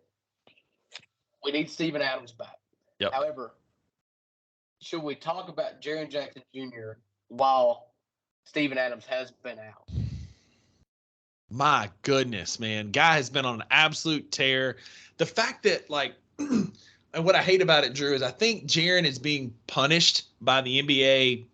we need Steven Adams back. Yep. However, should we talk about Jaren Jackson Jr. while Steven Adams has been out? My goodness, man. Guy has been on an absolute tear. The fact that, and what I hate about it, Drew, is I think Jaren is being punished by the NBA,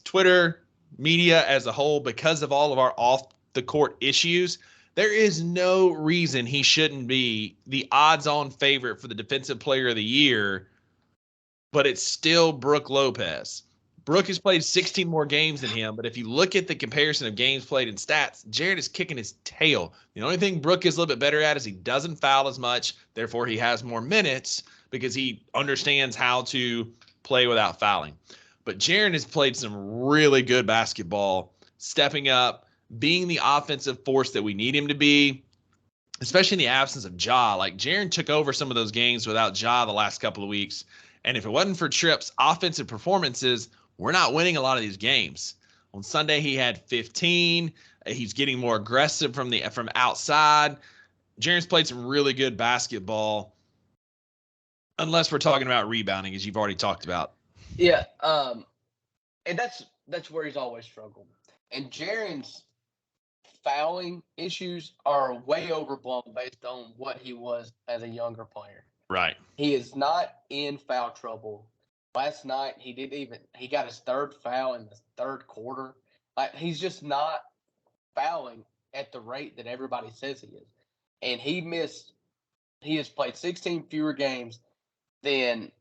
Twitter, media as a whole because of all of our off-the-court issues. There is no reason he shouldn't be the odds-on favorite for the Defensive Player of the Year, but it's still Brook Lopez. Brook has played 16 more games than him, but if you look at the comparison of games played and stats, Jared is kicking his tail. The only thing Brook is a little bit better at is he doesn't foul as much, therefore he has more minutes because he understands how to play without fouling. But Jaren has played some really good basketball, stepping up, being the offensive force that we need him to be, especially in the absence of Ja. Like, Jaren took over some of those games without Ja the last couple of weeks. And if it wasn't for Tripp's offensive performances, we're not winning a lot of these games. On Sunday, he had 15. He's getting more aggressive from outside. Jaren's played some really good basketball, unless we're talking about rebounding, as you've already talked about. Yeah, and that's where he's always struggled. And Jaren's fouling issues are way overblown based on what he was as a younger player. Right. He is not in foul trouble. Last night he got his third foul in the third quarter. Like, he's just not fouling at the rate that everybody says he is. And he has played 16 fewer games than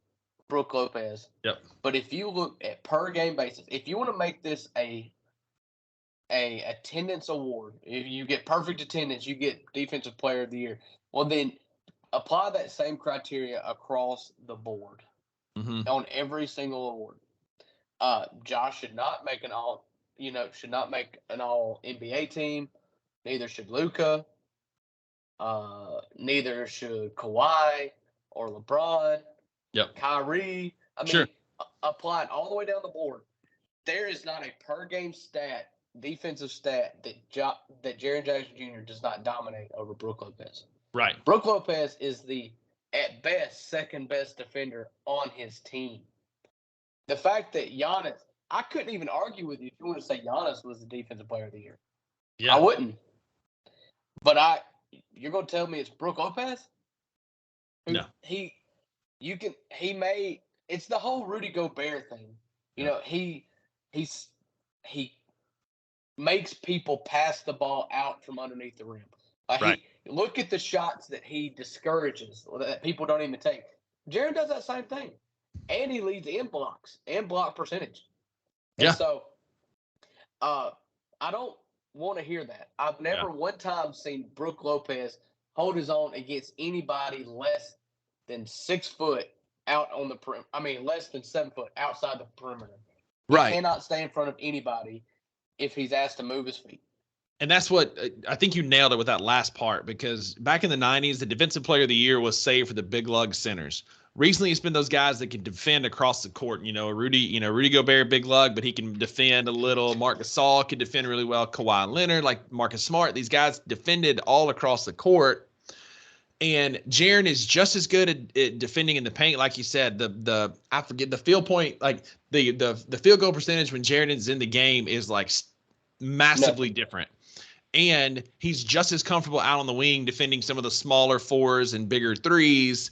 Brook Lopez. Yep. But if you look at per game basis, if you want to make this a attendance award, if you get perfect attendance, you get Defensive Player of the Year. Well, then apply that same criteria across the board on every single award. Josh should not make an all NBA team. Neither should Luka. Neither should Kawhi or LeBron. Yep. Kyrie. I mean, sure. Applied all the way down the board. There is not a per game defensive stat that Jaren Jackson Jr. does not dominate over Brook Lopez. Right. Brook Lopez is the, at best, second best defender on his team. The fact that Giannis, I couldn't even argue with you if you want to say Giannis was the Defensive Player of the Year. Yeah. I wouldn't. But you're going to tell me it's Brook Lopez? No. It's the whole Rudy Gobert thing. You know, he makes people pass the ball out from underneath the rim. Right. Look at the shots that he discourages, that people don't even take. Jaren does that same thing. And he leads in blocks and block percentage. Yeah. And so I don't want to hear that. I've never one time seen Brook Lopez hold his own against anybody less than 6 foot out on the perimeter. I mean, less than 7 foot outside the perimeter. Right. He cannot stay in front of anybody if he's asked to move his feet. And that's what I think you nailed it with that last part, because back in the 90s, the Defensive Player of the Year was saved for the big lug centers. Recently, it's been those guys that can defend across the court. Rudy Gobert, big lug, but he can defend a little. Marc Gasol can defend really well. Kawhi Leonard, like Marcus Smart, these guys defended all across the court. And Jaren is just as good at defending in the paint, like you said. I forget the field point, like the field goal percentage when Jaren is in the game is like massively different. And he's just as comfortable out on the wing defending some of the smaller fours and bigger threes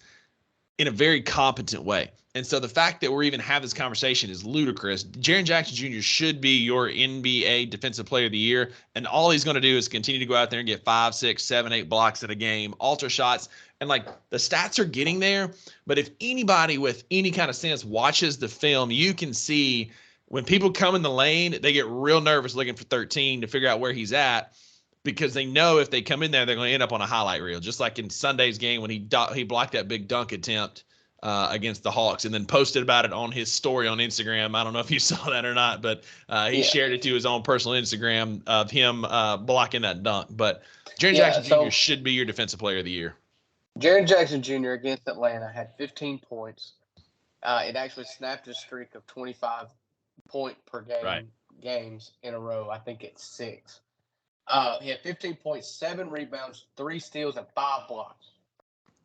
in a very competent way. And so the fact that we're even having this conversation is ludicrous. Jaren Jackson Jr. should be your NBA Defensive Player of the Year, and all he's going to do is continue to go out there and get 5, 6, 7, 8 blocks at a game, alter shots, and like the stats are getting there. But if anybody with any kind of sense watches the film, you can see when people come in the lane, they get real nervous looking for 13 to figure out where he's at, because they know if they come in there, they're going to end up on a highlight reel, just like in Sunday's game when he blocked that big dunk attempt against the Hawks and then posted about it on his story on Instagram. I don't know if you saw that or not, but he shared it to his own personal Instagram of him blocking that dunk. But Jaren Jackson Jr. should be your Defensive Player of the Year. Jaren Jackson Jr. against Atlanta had 15 points. It actually snapped a streak of 25 point per game games in a row. I think it's 6. He had 15 points, 7 rebounds, 3 steals, and 5 blocks.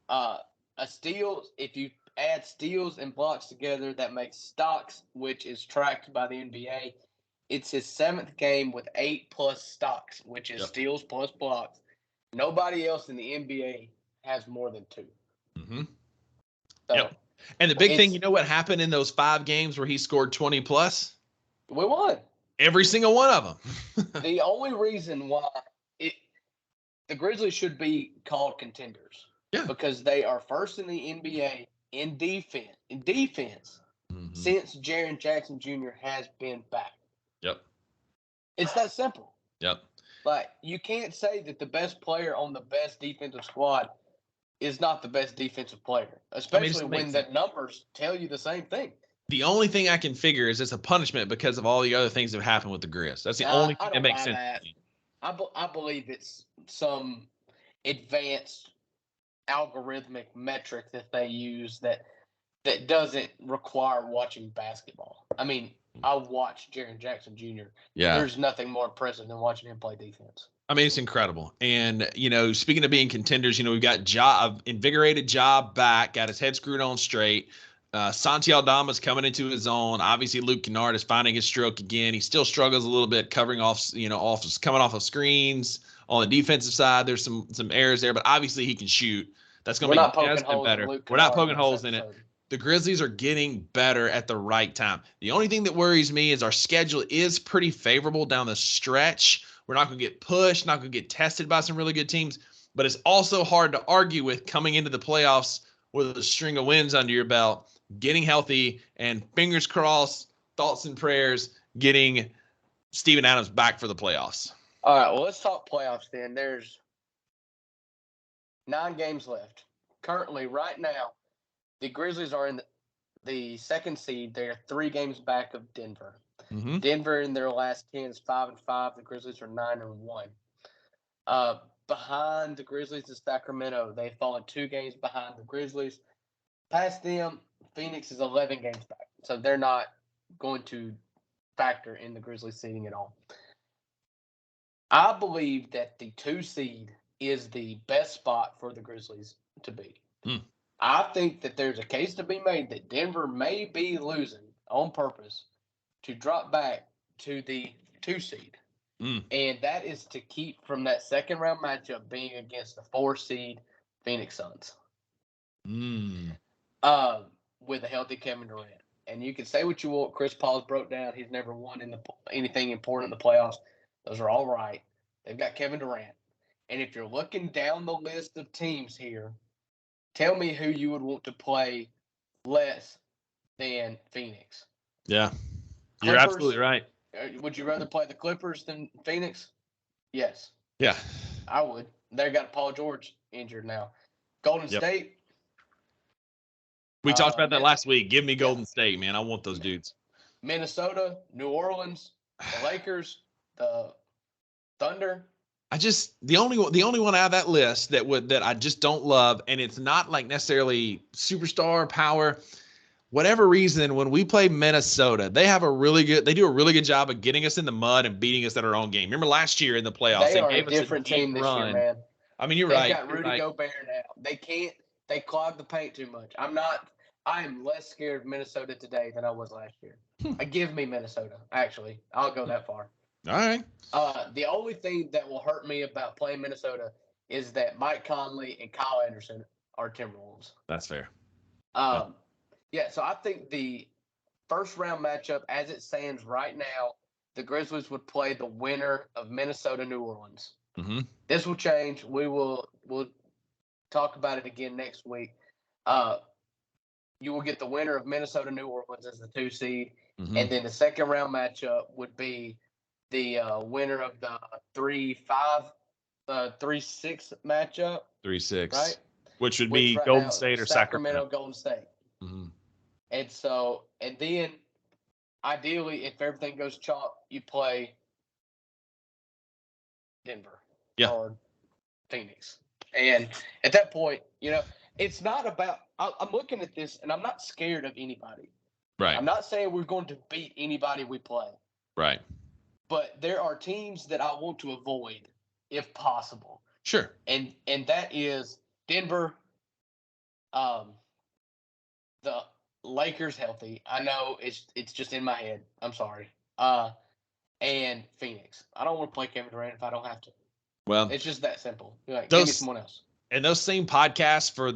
A steal, if you add steals and blocks together, that makes stocks, which is tracked by the NBA. It's his 7th game with 8+ stocks, which is steals plus blocks. Nobody else in the NBA has more than 2. Mm-hmm. So, and the big thing, you know what happened in those 5 games where he scored 20+? We won. Every single one of them. The only reason why the Grizzlies should be called contenders, because they are first in the NBA in defense since Jaren Jackson Jr. has been back. Yep. It's that simple. Yep. Like, you can't say that the best player on the best defensive squad is not the best defensive player, especially when the numbers tell you the same thing. The only thing I can figure is it's a punishment because of all the other things that have happened with the Grizz. That's the only thing that makes sense. I believe it's some advanced algorithmic metric that they use that doesn't require watching basketball. I mean, I watched Jaren Jackson Jr. Yeah. There's nothing more impressive than watching him play defense. I mean, it's incredible. And, speaking of being contenders, we've got invigorated Job back, got his head screwed on straight. Santi Aldama's coming into his own. Obviously, Luke Kennard is finding his stroke again. He still struggles a little bit covering off, coming off of screens. On the defensive side, there's some errors there, but obviously he can shoot. That's going to be poking holes better. in Luke We're not Kennard poking holes in it. The Grizzlies are getting better at the right time. The only thing that worries me is our schedule is pretty favorable down the stretch. We're not going to get pushed, not going to get tested by some really good teams, but it's also hard to argue with coming into the playoffs with a string of wins under your belt, getting healthy, and fingers crossed, thoughts and prayers, getting Steven Adams back for the playoffs. All right, well, let's talk playoffs then. There's 9 games left. Currently, right now, the Grizzlies are in the second seed. They're 3 games back of Denver. Mm-hmm. Denver in their last 10 is 5-5. The Grizzlies are 9-1. Behind the Grizzlies is Sacramento. They've fallen 2 games behind the Grizzlies. Past them, Phoenix is 11 games back. So they're not going to factor in the Grizzlies seeding at all. I believe that the 2 seed is the best spot for the Grizzlies to be. I think that there's a case to be made that Denver may be losing on purpose to drop back to the 2 seed. And that is to keep from that second round matchup being against the 4 seed Phoenix Suns. With a healthy Kevin Durant. And you can say what you want. Chris Paul's broke down. He's never won anything important in the playoffs. Those are all right. They've got Kevin Durant. And if you're looking down the list of teams here, tell me who you would want to play less than Phoenix. Yeah. Clippers, you're absolutely right. Would you rather play the Clippers than Phoenix? Yes. Yeah. I would. They've got Paul George injured now. Golden State. We talked about that last week. Give me Golden State, man. I want those dudes. Minnesota, New Orleans, the Lakers, the Thunder. The only one out of that list that I just don't love, and it's not like necessarily superstar power. Whatever reason, when we play Minnesota, they do a really good job of getting us in the mud and beating us at our own game. Remember last year in the playoffs, they gave us a different team this year, man. I mean, you're right. They've got Rudy Gobert now. They clog the paint too much. I am less scared of Minnesota today than I was last year. Give me Minnesota, actually. I'll go that far. All right. The only thing that will hurt me about playing Minnesota is that Mike Conley and Kyle Anderson are Timberwolves. That's fair. Yeah, so I think the first round matchup, as it stands right now, the Grizzlies would play the winner of Minnesota-New Orleans. Mm-hmm. This will change. We'll talk about it again next week. You will get the winner of Minnesota-New Orleans as the 2 seed, and then the second round matchup would be the winner of the 3-6 matchup. 3-6, right? Which would be Golden State or Sacramento. Golden State. Mm-hmm. And then ideally, if everything goes chalk, you play Denver or Phoenix. And at that point, it's not about – I'm looking at this, and I'm not scared of anybody. Right. I'm not saying we're going to beat anybody we play. Right. But there are teams that I want to avoid if possible. Sure. And that is Denver, the Lakers healthy. I know it's just in my head. I'm sorry. And Phoenix. I don't want to play Kevin Durant if I don't have to. Well, it's just that simple. Give me someone else. And those same podcasts for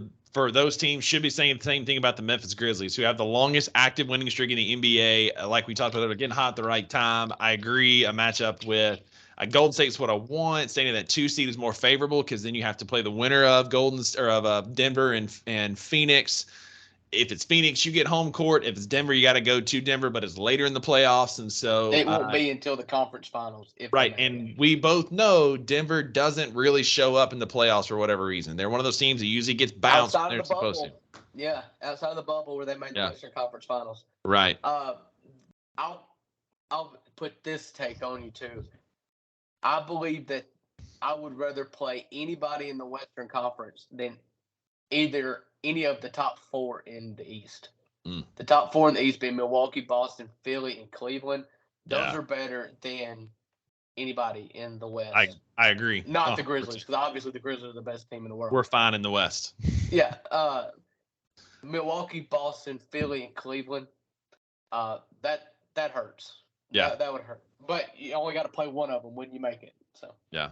those teams should be saying the same thing about the Memphis Grizzlies, who have the longest active winning streak in the NBA. Like we talked about, they're getting hot at the right time. I agree. A matchup with Golden State is what I want. Saying that 2 seed is more favorable because then you have to play the winner of Denver and Phoenix. If it's Phoenix, you get home court. If it's Denver, you got to go to Denver, but it's later in the playoffs, and so it won't be until the conference finals. Right, and we both know Denver doesn't really show up in the playoffs for whatever reason. They're one of those teams that usually gets bounced when they're supposed to. Yeah, outside of the bubble where they made the Western Conference Finals. Right. I'll put this take on you too. I believe that I would rather play anybody in the Western Conference than either any of the top 4 in the East. The top 4 in the East being Milwaukee, Boston, Philly, and Cleveland. Those Yeah. are better than anybody in the West. I agree. Not the Grizzlies, because obviously the Grizzlies are the best team in the world. We're fine in the West. Yeah. Milwaukee, Boston, Philly, and Cleveland. That hurts. Yeah. That would hurt. But you only got to play one of them when you make it. So yeah.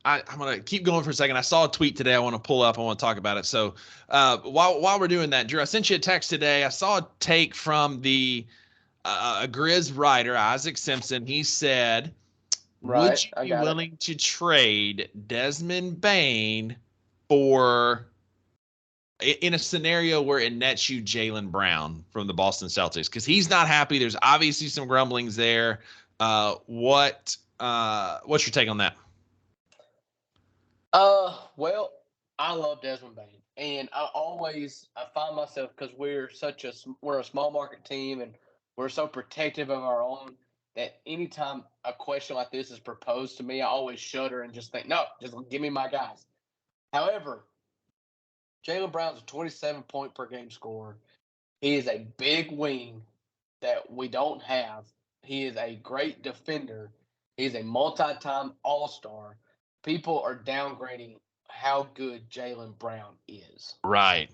I'm going to keep going for a second. I saw a tweet today I want to pull up. I want to talk about it. So while we're doing that, Drew, I sent you a text today. I saw a take from the a Grizz writer, Isaac Simpson. He said, would you be willing to trade Desmond Bane for in a scenario where it nets you Jaylen Brown from the Boston Celtics? Because he's not happy. There's obviously some grumblings there. What's your take on that? Well, I love Desmond Bane, and I find myself, because we're a small market team and we're so protective of our own, that anytime a question like this is proposed to me, I always shudder and just think, no, just give me my guys. However, Jaylen Brown's a 27-point per game scorer. He is a big wing that we don't have. He is a great defender. He's a multi-time All-Star. People are downgrading how good Jaylen Brown is. Right.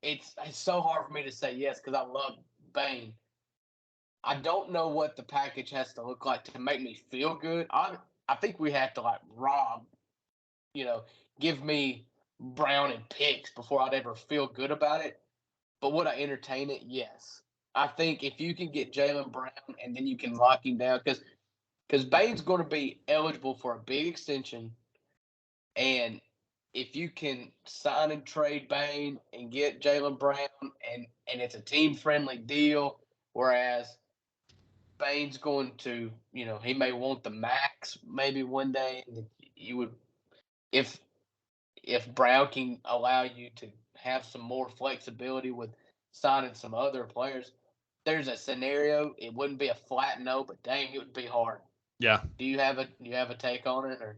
It's so hard for me to say yes because I love Bane. I don't know what the package has to look like to make me feel good. I think we have to give me Brown and picks before I'd ever feel good about it. But would I entertain it? Yes. I think if you can get Jaylen Brown and then you can lock him down, because Bane's going to be eligible for a big extension, and if you can sign and trade Bane and get Jaylen Brown, and it's a team-friendly deal, whereas Bane's going to, he may want the max maybe one day, and you would, if Brown can allow you to have some more flexibility with signing some other players, there's a scenario. It wouldn't be a flat no, but dang, it would be hard. Yeah. Do you have a take on it, or?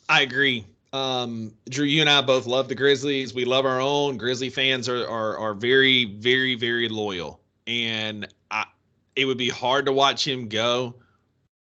I agree. Drew, you and I both love the Grizzlies. We love our own. Grizzly fans are very, very, very loyal, and it would be hard to watch him go.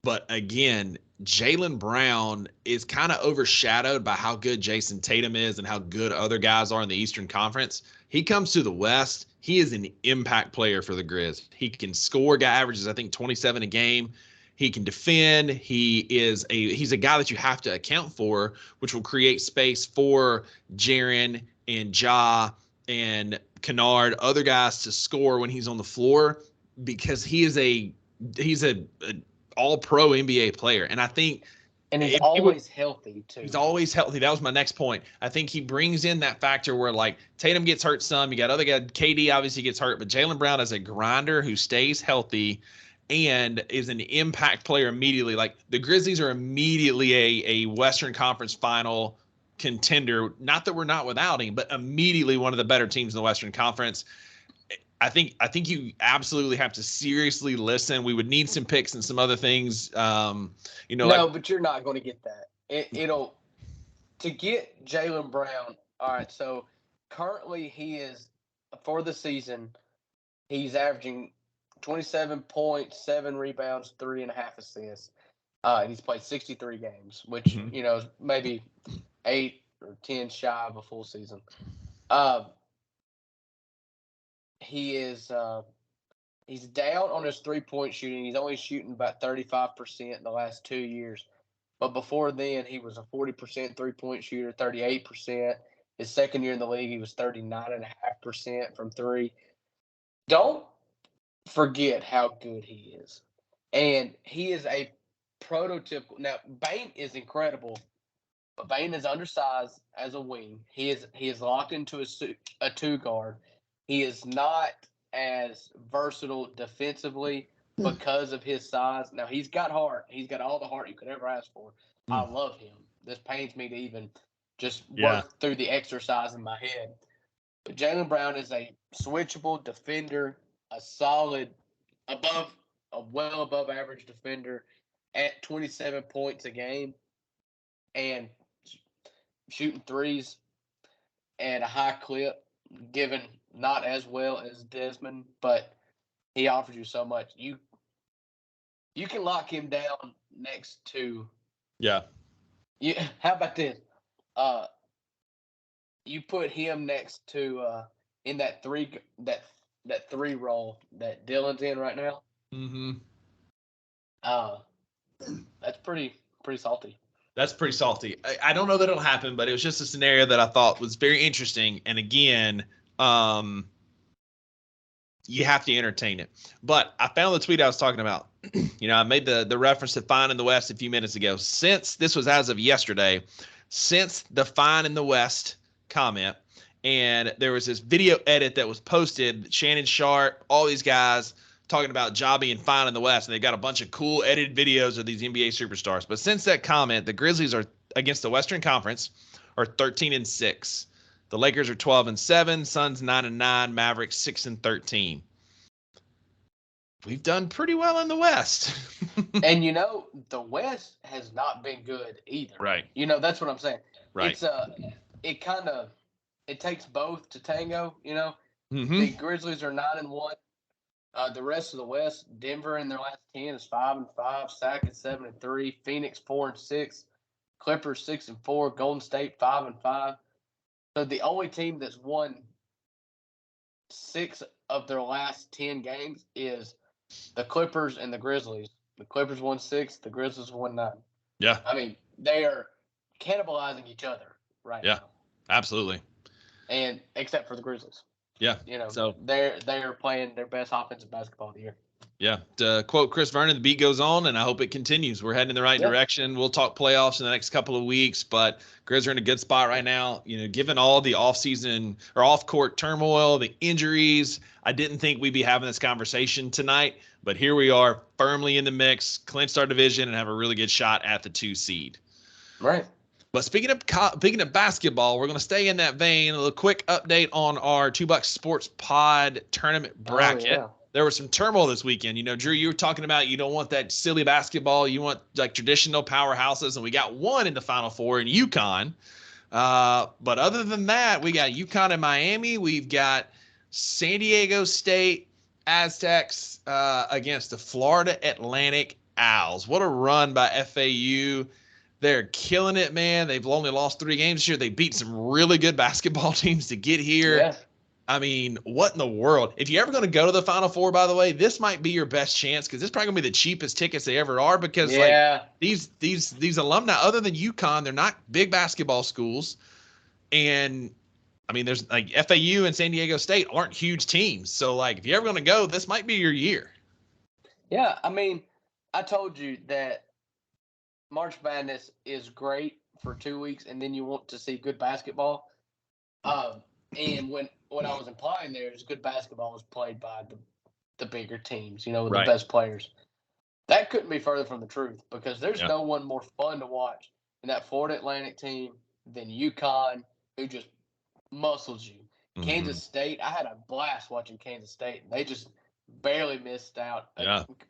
But again, Jaylen Brown is kind of overshadowed by how good Jason Tatum is and how good other guys are in the Eastern Conference. He comes to the West. He is an impact player for the Grizz. He can score. Guy averages, I think, 27 a game. He can defend. He's a guy that you have to account for, which will create space for Jaren and Ja and Kennard, other guys to score when he's on the floor, because he's a all-pro NBA player. And I think he's always healthy too. He's always healthy. That was my next point. I think he brings in that factor where, like, Tatum gets hurt some. You got other guys. KD obviously gets hurt, but Jaylen Brown is a grinder who stays healthy and is an impact player immediately. Like, the Grizzlies are immediately a Western Conference final contender. Not that we're not without him, but immediately one of the better teams in the Western Conference. I think you absolutely have to seriously listen. We would need some picks and some other things. No, but you're not going to get that. To get Jaylen Brown. All right, so currently he is, for the season, he's averaging 27 points, 7 rebounds, 3.5 assists. And he's played 63 games, which is maybe 8 or 10 shy of a full season. He's down on his 3-point shooting. He's only shooting about 35% in the last 2 years. But before then, he was a 40% 3-point shooter, 38%. His second year in the league, he was 39.5% from 3. Don't forget how good he is. And he is a prototypical. Now, Bane is incredible, but Bane is undersized as a wing. He is locked into a 2-guard. He is not as versatile defensively because of his size. Now, he's got heart. He's got all the heart you could ever ask for. I love him. This pains me to even just work through the exercise in my head. But Jaylen Brown is a switchable defender, a solid, well above average defender at 27 points a game and shooting threes. at a high clip, given not as well as Desmond, but he offers you so much. You can lock him down next to Yeah. you. How about this? You put him next to in that three role that Dylan's in right now. Mm-hmm. That's pretty salty. That's pretty salty. I don't know that it'll happen, but it was just a scenario that I thought was very interesting. And again, you have to entertain it. But I found the tweet I was talking about. I made the reference to Fine in the West a few minutes ago. Since this was as of yesterday, since the Fine in the West comment, and there was this video edit that was posted, Shannon Sharp, all these guys talking about Ja being fine in the West, and they've got a bunch of cool edited videos of these NBA superstars. But since that comment, the Grizzlies are against the Western Conference are 13-6. The Lakers are 12-7, Suns 9-9, Mavericks 6-13. We've done pretty well in the West. And the West has not been good either. Right. That's what I'm saying. Right. It takes both to tango, Mm-hmm. The Grizzlies are 9-1. The rest of the West, Denver in their last 10 is 5-5, Sac is 7-3, Phoenix 4-6, Clippers 6-4, Golden State 5-5. So the only team that's won 6 of their last 10 games is the Clippers and the Grizzlies. The Clippers won 6, the Grizzlies won 9. Yeah. I mean, they are cannibalizing each other right now. Yeah, absolutely. And except for the Grizzlies. Yeah. So they are playing their best offensive basketball of the year. Yeah. To quote Chris Vernon, the beat goes on, and I hope it continues. We're heading in the right direction. We'll talk playoffs in the next couple of weeks, but Grizz are in a good spot right now. Given all the offseason or off-court turmoil, the injuries, I didn't think we'd be having this conversation tonight, but here we are, firmly in the mix, clinched our division, and have a really good shot at the 2 seed. Right. But speaking of basketball, we're going to stay in that vein. A little quick update on our $2 Sports Pod tournament bracket. Oh, yeah. There was some turmoil this weekend. Drew, you were talking about you don't want that silly basketball. You want like traditional powerhouses, and we got one in the Final Four in UConn. But other than that, we got UConn and Miami. We've got San Diego State Aztecs against the Florida Atlantic Owls. What a run by FAU. They're killing it, man. They've only lost 3 games this year. They beat some really good basketball teams to get here. Yeah. I mean, what in the world? If you're ever going to go to the Final Four, by the way, this might be your best chance because this is probably going to be the cheapest tickets they ever are because these alumni, other than UConn, they're not big basketball schools. And, I mean, there's like FAU and San Diego State aren't huge teams. So, like, if you're ever going to go, this might be your year. Yeah, I mean, I told you that March Madness is great for 2 weeks, and then you want to see good basketball. And when I was implying there is good basketball was played by the bigger teams, with the best players. That couldn't be further from the truth because there's no one more fun to watch in that Florida Atlantic team than UConn, who just muscles you. Mm-hmm. Kansas State, I had a blast watching Kansas State. They just barely missed out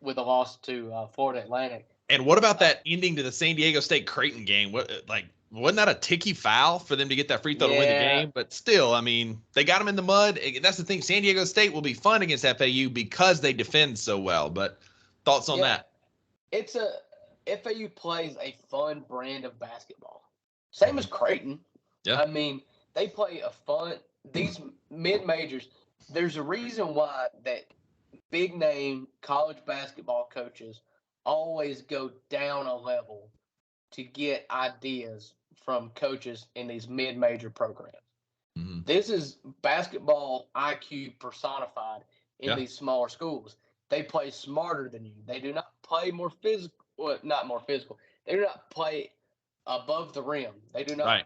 with a loss to Florida Atlantic. And what about that ending to the San Diego State Creighton game? Wasn't that a ticky foul for them to get that free throw to win the game? But still, I mean, they got them in the mud. That's the thing. San Diego State will be fun against FAU because they defend so well. But thoughts on that? FAU plays a fun brand of basketball. Same as Creighton. Yeah. I mean, they play these mid-majors. There's a reason why that big-name college basketball coaches always go down a level to get ideas from coaches in these mid-major programs. Mm-hmm. This is basketball IQ personified in these smaller schools. They play smarter than you. They do not play more physical. Well, not more physical. They do not play above the rim. They do not. Right.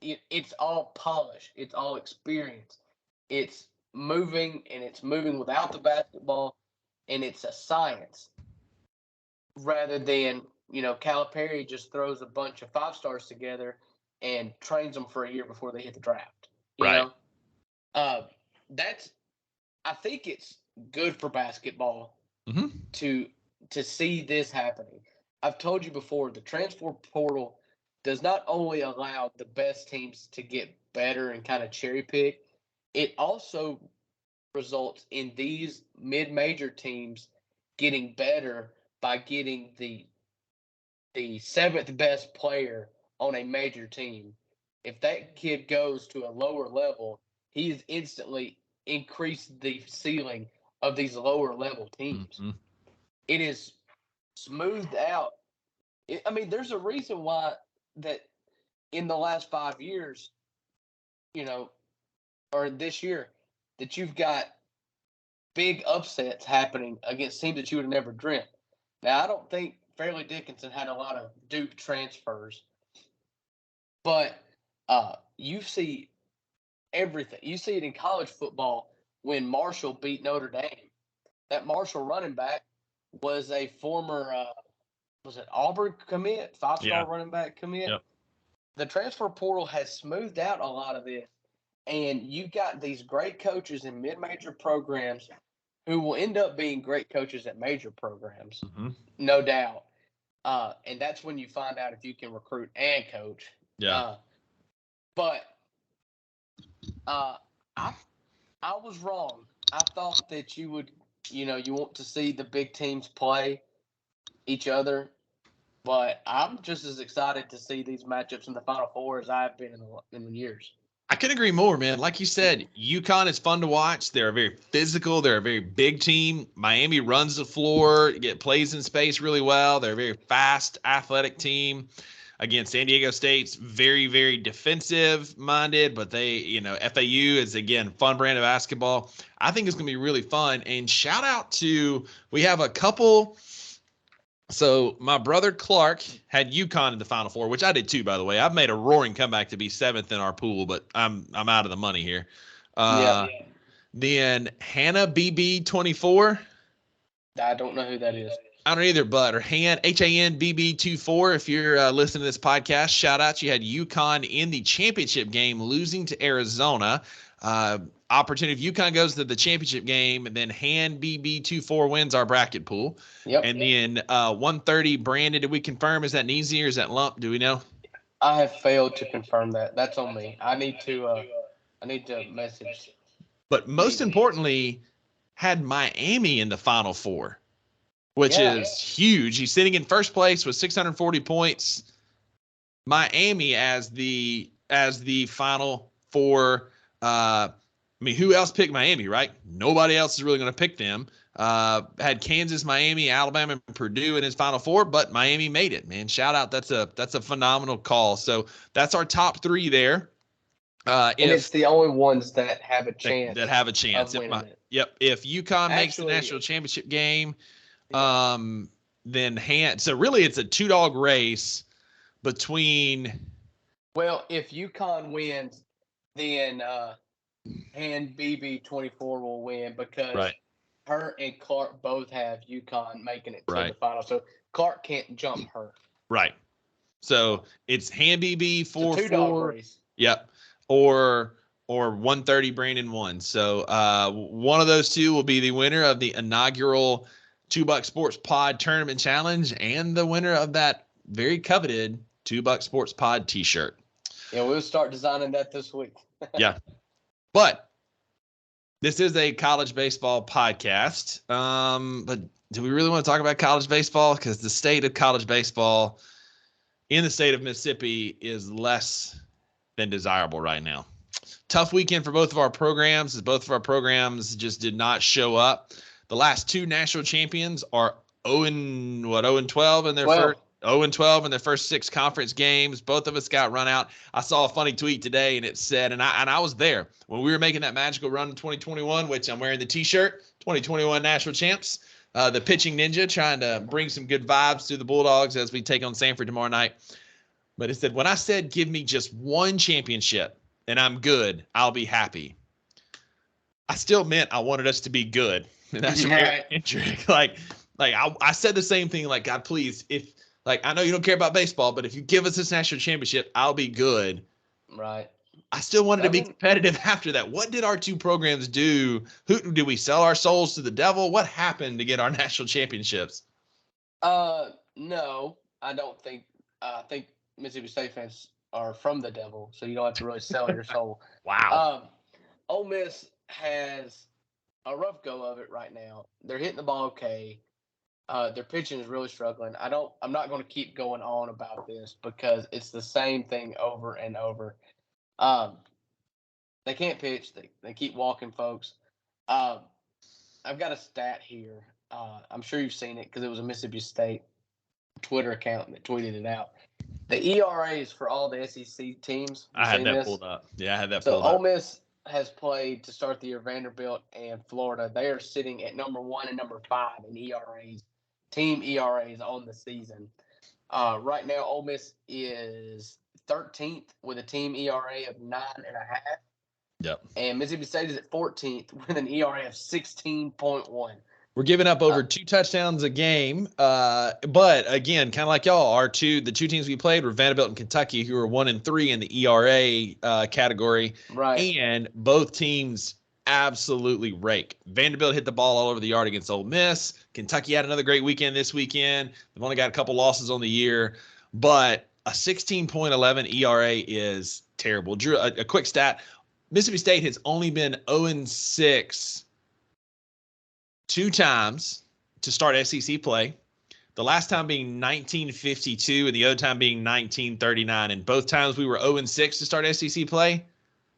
It's all polish. It's all experience. It's moving, and it's moving without the basketball, and it's a science. Rather than, Calipari just throws a bunch of 5-stars together and trains them for a year before they hit the draft. You know? I think it's good for basketball to see this happening. I've told you before, the transfer portal does not only allow the best teams to get better and kind of cherry pick, it also results in these mid-major teams getting better by getting the seventh best player on a major team. If that kid goes to a lower level, he's instantly increased the ceiling of these lower level teams. Mm-hmm. It is smoothed out. I mean, there's a reason why that in the last 5 years, or this year, that you've got big upsets happening against teams that you would have never dreamt. Now, I don't think Fairleigh Dickinson had a lot of Duke transfers, but you see everything. You see it in college football when Marshall beat Notre Dame. That Marshall running back was a former, was it Auburn commit, five-star running back commit? Yep. The transfer portal has smoothed out a lot of this, and you got these great coaches in mid-major programs who will end up being great coaches at major programs, no doubt. And that's when you find out if you can recruit and coach. Yeah. But I was wrong. I thought that you would, you want to see the big teams play each other. But I'm just as excited to see these matchups in the Final Four as I've been in years. I couldn't agree more, man. Like you said, UConn is fun to watch. They're very physical. They're a very big team. Miami runs the floor, plays in space really well. They're a very fast, athletic team. Against San Diego State's very, very defensive-minded, but they, FAU is, again, fun brand of basketball. I think it's going to be really fun. And shout out to, we have a couple. So my brother Clark had UConn in the Final Four, which I did too, by the way. I've made a roaring comeback to be 7th in our pool, but I'm out of the money here. Then Hannah BB24. I don't know who that is. I don't either, but or Han BB24. If you're listening to this podcast, shout out. You had UConn in the championship game, losing to Arizona. Opportunity if UConn goes to the championship game, and then Han BB24 wins our bracket pool. Yep. And then 130, Brandon, did we confirm? Is that an easy or is that lump? Do we know? I have failed to confirm that. That's on me. I need to message. But most importantly, had Miami in the Final Four, which is huge. He's sitting in first place with 640 points. Miami as the Final Four. Who else picked Miami, right? Nobody else is really going to pick them. Had Kansas, Miami, Alabama, and Purdue in his Final Four, but Miami made it, man. Shout out. That's a phenomenal call. So that's our top 3 there. And it's the only ones that have a chance. That have a chance. If UConn makes the national championship game, then so really it's a 2-dog race between. Well, if UConn wins, then and BB24 will win because her and Clark both have UConn making it to the final. So Clark can't jump her. Right. So it's Han BB 4-4. Race. Yep. Or 130 Brandon 1. So one of those two will be the winner of the inaugural $2 Sports Pod Tournament Challenge and the winner of that very coveted $2 Sports Pod T-shirt. Yeah, we'll start designing that this week. Yeah. But this is a college baseball podcast. But do we really want to talk about college baseball? Because the state of college baseball in the state of Mississippi is less than desirable right now. Tough weekend for both of our programs, as both of our programs just did not show up. The last 2 national champions are 0-12 in their first. 0-12 in their first 6 conference games. Both of us got run out. I saw a funny tweet today, and it said, and I was there when we were making that magical run in 2021, which I'm wearing the T-shirt, 2021 national champs, the pitching ninja, trying to bring some good vibes to the Bulldogs as we take on Sanford tomorrow night. But it said, when I said give me just 1 championship and I'm good, I'll be happy, I still meant I wanted us to be good. And that's very interesting. Like I said the same thing. Like, God, please, if. Like, I know you don't care about baseball, but if you give us this national championship, I'll be good. Right. I still wanted to be competitive after that. What did our 2 programs do? Did we sell our souls to the devil? What happened to get our national championships? No, I don't think. I think Mississippi State fans are from the devil, so you don't have to really sell your soul. Wow. Ole Miss has a rough go of it right now. They're hitting the ball okay. Their pitching is really struggling. I'm not going to keep going on about this because it's the same thing over and over. They can't pitch. They keep walking folks. I've got a stat here. I'm sure you've seen it because it was a Mississippi State Twitter account that tweeted it out. The ERAs for all the SEC teams. I had that pulled up. Yeah, I had that pulled up. So up. Ole Miss has played to start the year Vanderbilt and Florida. They are sitting at number 1 and number 5 in ERAs, team ERAs on the season. Right now, Ole Miss is 13th with a team ERA of 9.5. Yep. And Mississippi State is at 14th with an ERA of 16.1. We're giving up over 2 touchdowns a game. But again, kind of like y'all, the two teams we played were Vanderbilt and Kentucky, who are 1 and 3 in the ERA category. Right. And both teams absolutely rake. Vanderbilt hit the ball all over the yard against Ole Miss. Kentucky had another great weekend this weekend. They've only got a couple losses on the year, but a 16.11 ERA is terrible. Drew, a quick stat. Mississippi State has only been 0-6 2 times to start SEC play. The last time being 1952 and the other time being 1939. And both times we were 0-6 to start SEC play,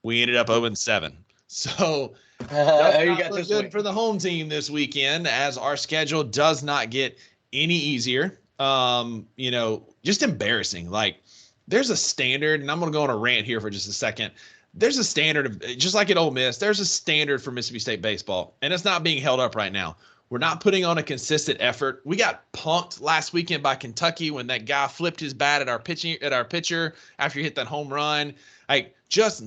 we ended up 0-7. So that's not look good for the home team this weekend, as our schedule does not get any easier. Just embarrassing. Like, there's a standard, and I'm going to go on a rant here for just a second. There's a standard of, just like at Ole Miss, there's a standard for Mississippi State baseball, and it's not being held up right now. We're not putting on a consistent effort. We got punked last weekend by Kentucky when that guy flipped his bat at our pitcher after he hit that home run. There's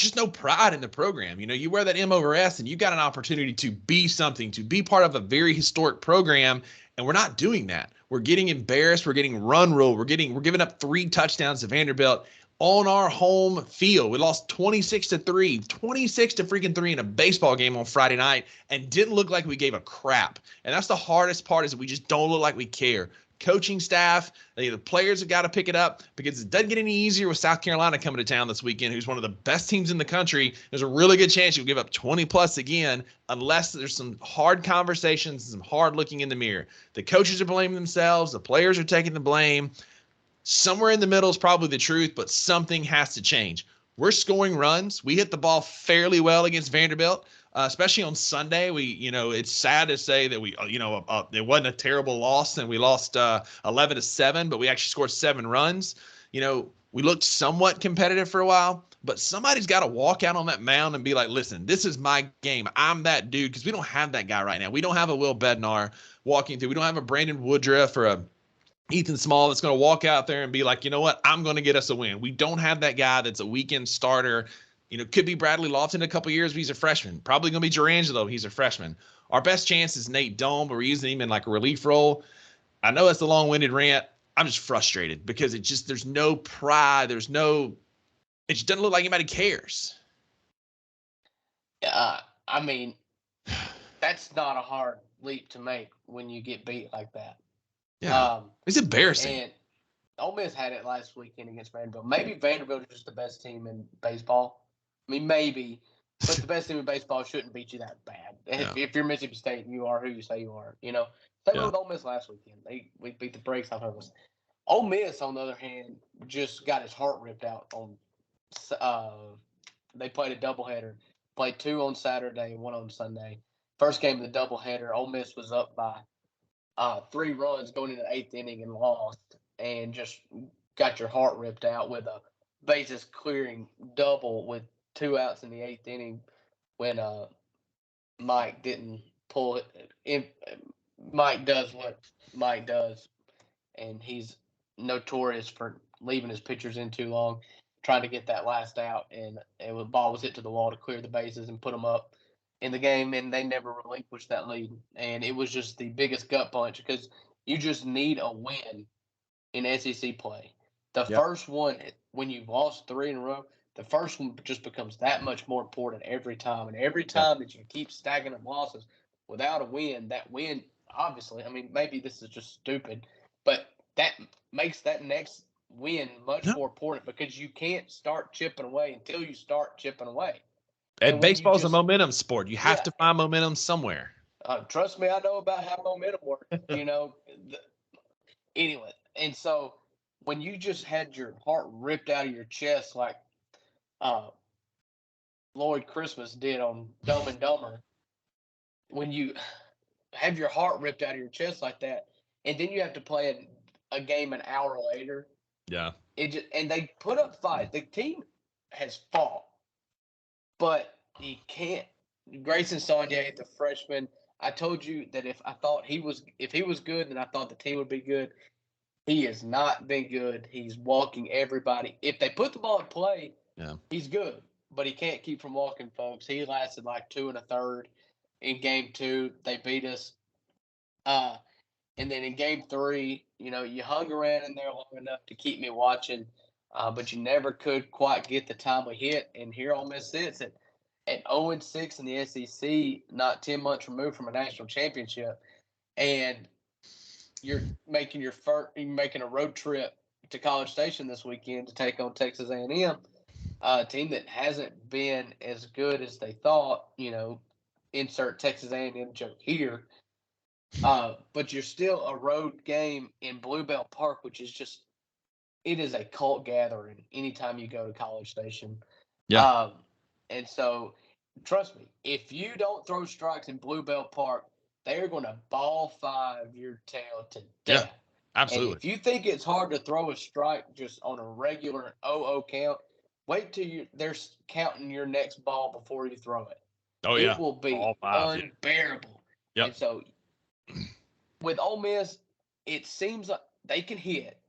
just no pride in the program. You wear that M over S, and you got an opportunity to be something, to be part of a very historic program, and we're not doing that. We're getting embarrassed. We're getting run ruled. We're giving up 3 touchdowns to Vanderbilt on our home field. We lost 26-3 in a baseball game on Friday night, and didn't look like we gave a crap. And that's the hardest part, is that we just don't look like we care. Coaching staff, the players have got to pick it up, because it doesn't get any easier with South Carolina coming to town this weekend, who's one of the best teams in the country. There's a really good chance you'll give up 20+ again, unless there's some hard conversations and some hard looking in the mirror. The coaches are blaming themselves. The players are taking the blame. Somewhere in the middle is probably the truth, but something has to change. We're scoring runs. We hit the ball fairly well against Vanderbilt, especially on Sunday. It's sad to say that it wasn't a terrible loss, and we lost 11-7, but we actually scored 7 runs. We looked somewhat competitive for a while, but somebody's got to walk out on that mound and be like, listen, this is my game. I'm that dude, because we don't have that guy right now. We don't have a Will Bednar walking through. We don't have a Brandon Woodruff or a Ethan Small that's going to walk out there and be like, you know what, I'm going to get us a win. We don't have that guy that's a weekend starter. Could be Bradley Lofton in a couple of years, but he's a freshman. Probably going to be Durangelo. He's a freshman. Our best chance is Nate Dome, but we're using him in like a relief role. I know that's a long-winded rant. I'm just frustrated because there's no pride. It just doesn't look like anybody cares. I mean, that's not a hard leap to make when you get beat like that. Yeah, it's embarrassing. And Ole Miss had it last weekend against Vanderbilt. Maybe Vanderbilt is just the best team in baseball. I mean, maybe, but the best team in baseball shouldn't beat you that bad. Yeah. If you're Mississippi State and you are who you say you are, Same with Ole Miss last weekend. We beat the brakes off of us. Ole Miss, on the other hand, just got his heart ripped out on. They played a doubleheader. Played 2 on Saturday and 1 on Sunday. First game of the doubleheader, Ole Miss was up by 3 runs going into the 8th inning and lost, and just got your heart ripped out with a bases clearing double with 2 outs in the 8th inning when Mike didn't pull it. Mike does what Mike does, and he's notorious for leaving his pitchers in too long, trying to get that last out, and the ball was hit to the wall to clear the bases and put them up in the game, and they never relinquished that lead. And it was just the biggest gut punch, because you just need a win in SEC play. The first one, when you've lost 3 in a row, the first one just becomes that much more important every time. And every time that you keep stacking up losses without a win, that win, obviously, I mean, maybe this is just stupid, but that makes that next win much more important because you can't start chipping away until you start chipping away. And baseball is a momentum sport. You have to find momentum somewhere. Trust me, I know about how momentum works. Anyway, and so when you just had your heart ripped out of your chest like Lloyd Christmas did on Dumb and Dumber, when you have your heart ripped out of your chest like that, and then you have to play a game an hour later. Yeah. And they put up fight. The team has fought, but you can't. Grayson Saunier, the freshman. I told you that if he was good, then I thought the team would be good. He has not been good. He's walking everybody. If they put the ball in play, he's good, but he can't keep from walking, folks. He lasted like 2 1/3 in game 2. They beat us. And then in game 3, you hung around in there long enough to keep me watching, but you never could quite get the timely hit. And here Ole Miss sits at 0-6 in the SEC, not 10 months removed from a national championship, and you're making a road trip to College Station this weekend to take on Texas A&M, a team that hasn't been as good as they thought. Insert Texas A&M joke here. But you're still a road game in Bluebell Park, which is it is a cult gathering anytime you go to College Station. Yeah. And so, trust me, if you don't throw strikes in Bluebell Park, they are going to ball 5 your tail to death. Yeah, absolutely. And if you think it's hard to throw a strike just on a regular 0-0 count, wait till they're counting your next ball before you throw it. Oh, yeah. It will be unbearable. Yeah. And so, with Ole Miss, it seems like they can hit,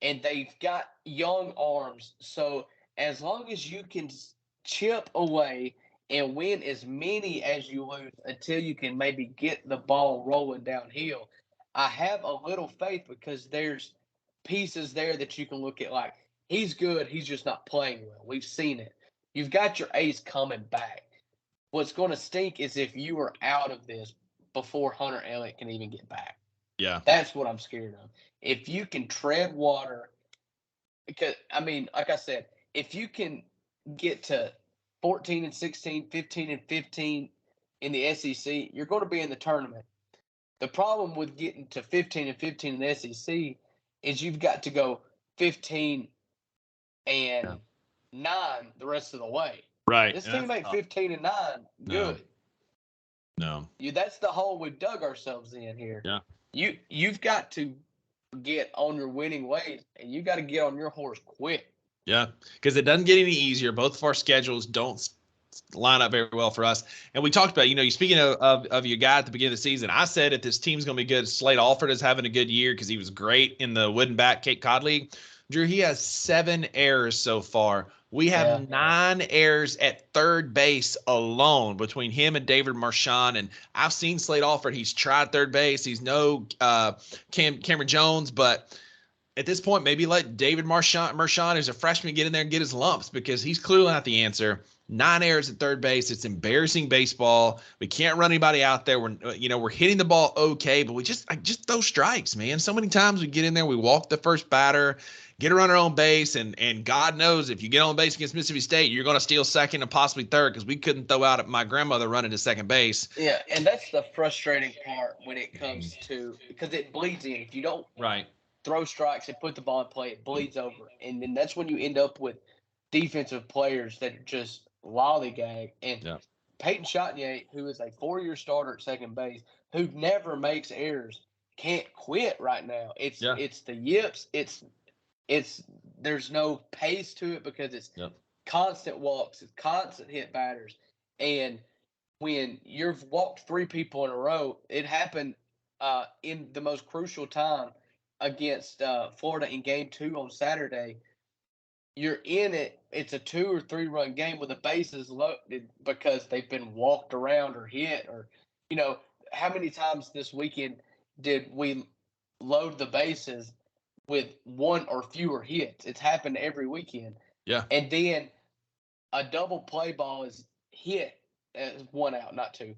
and they've got young arms. So as long as you can chip away and win as many as you lose until you can maybe get the ball rolling downhill, I have a little faith because there's pieces there that you can look at like, he's good, he's just not playing well. We've seen it. You've got your ace coming back. What's going to stink is if you are out of this before Hunter Elliott can even get back. Yeah. That's what I'm scared of. If you can tread water, because, like I said, if you can get to 14-16, 15-15 in the SEC, you're going to be in the tournament. The problem with getting to 15-15 in the SEC is you've got to go 15-9 the rest of the way. Right. This team ain't 15-9 good. No. That's the hole we've dug ourselves in here. Yeah. You've got to get on your winning ways, and you got to get on your horse quick. Yeah, because it doesn't get any easier. Both of our schedules don't line up very well for us. And we talked about, you speaking of your guy at the beginning of the season, I said if this team's going to be good, Slade Alford is having a good year because he was great in the Wooden Bat Cape Cod League. Drew, he has 7 errors so far. We have 9 errors at third base alone between him and David Marchand. And I've seen Slade Alford. He's tried third base. He's no Cameron Jones, but at this point, maybe let David Marchand, who's a freshman, get in there and get his lumps because he's clearly not the answer. 9 errors at third base. It's embarrassing baseball. We can't run anybody out there. We're hitting the ball okay, but we just throw strikes, man. So many times we get in there, we walk the first batter, get a runner on base, and God knows if you get on base against Mississippi State, you're going to steal second and possibly third because we couldn't throw out my grandmother running to second base. Yeah, and that's the frustrating part when it comes to because it bleeds in. If you don't throw strikes and put the ball in play, it bleeds over. And then that's when you end up with defensive players that just lollygag. And Peyton Chatagnier, who is a 4-year starter at second base, who never makes errors, can't quit right now. It's the yips. It's there's no pace to it because it's constant walks, it's constant hit batters. And when you've walked 3 people in a row, it happened in the most crucial time against Florida in game 2 on Saturday. You're in it. It's a 2 or 3 run game with the bases loaded because they've been walked around or hit or, how many times this weekend did we load the bases with 1 or fewer hits? It's happened every weekend. Yeah. And then a double play ball is hit as 1 out, not 2.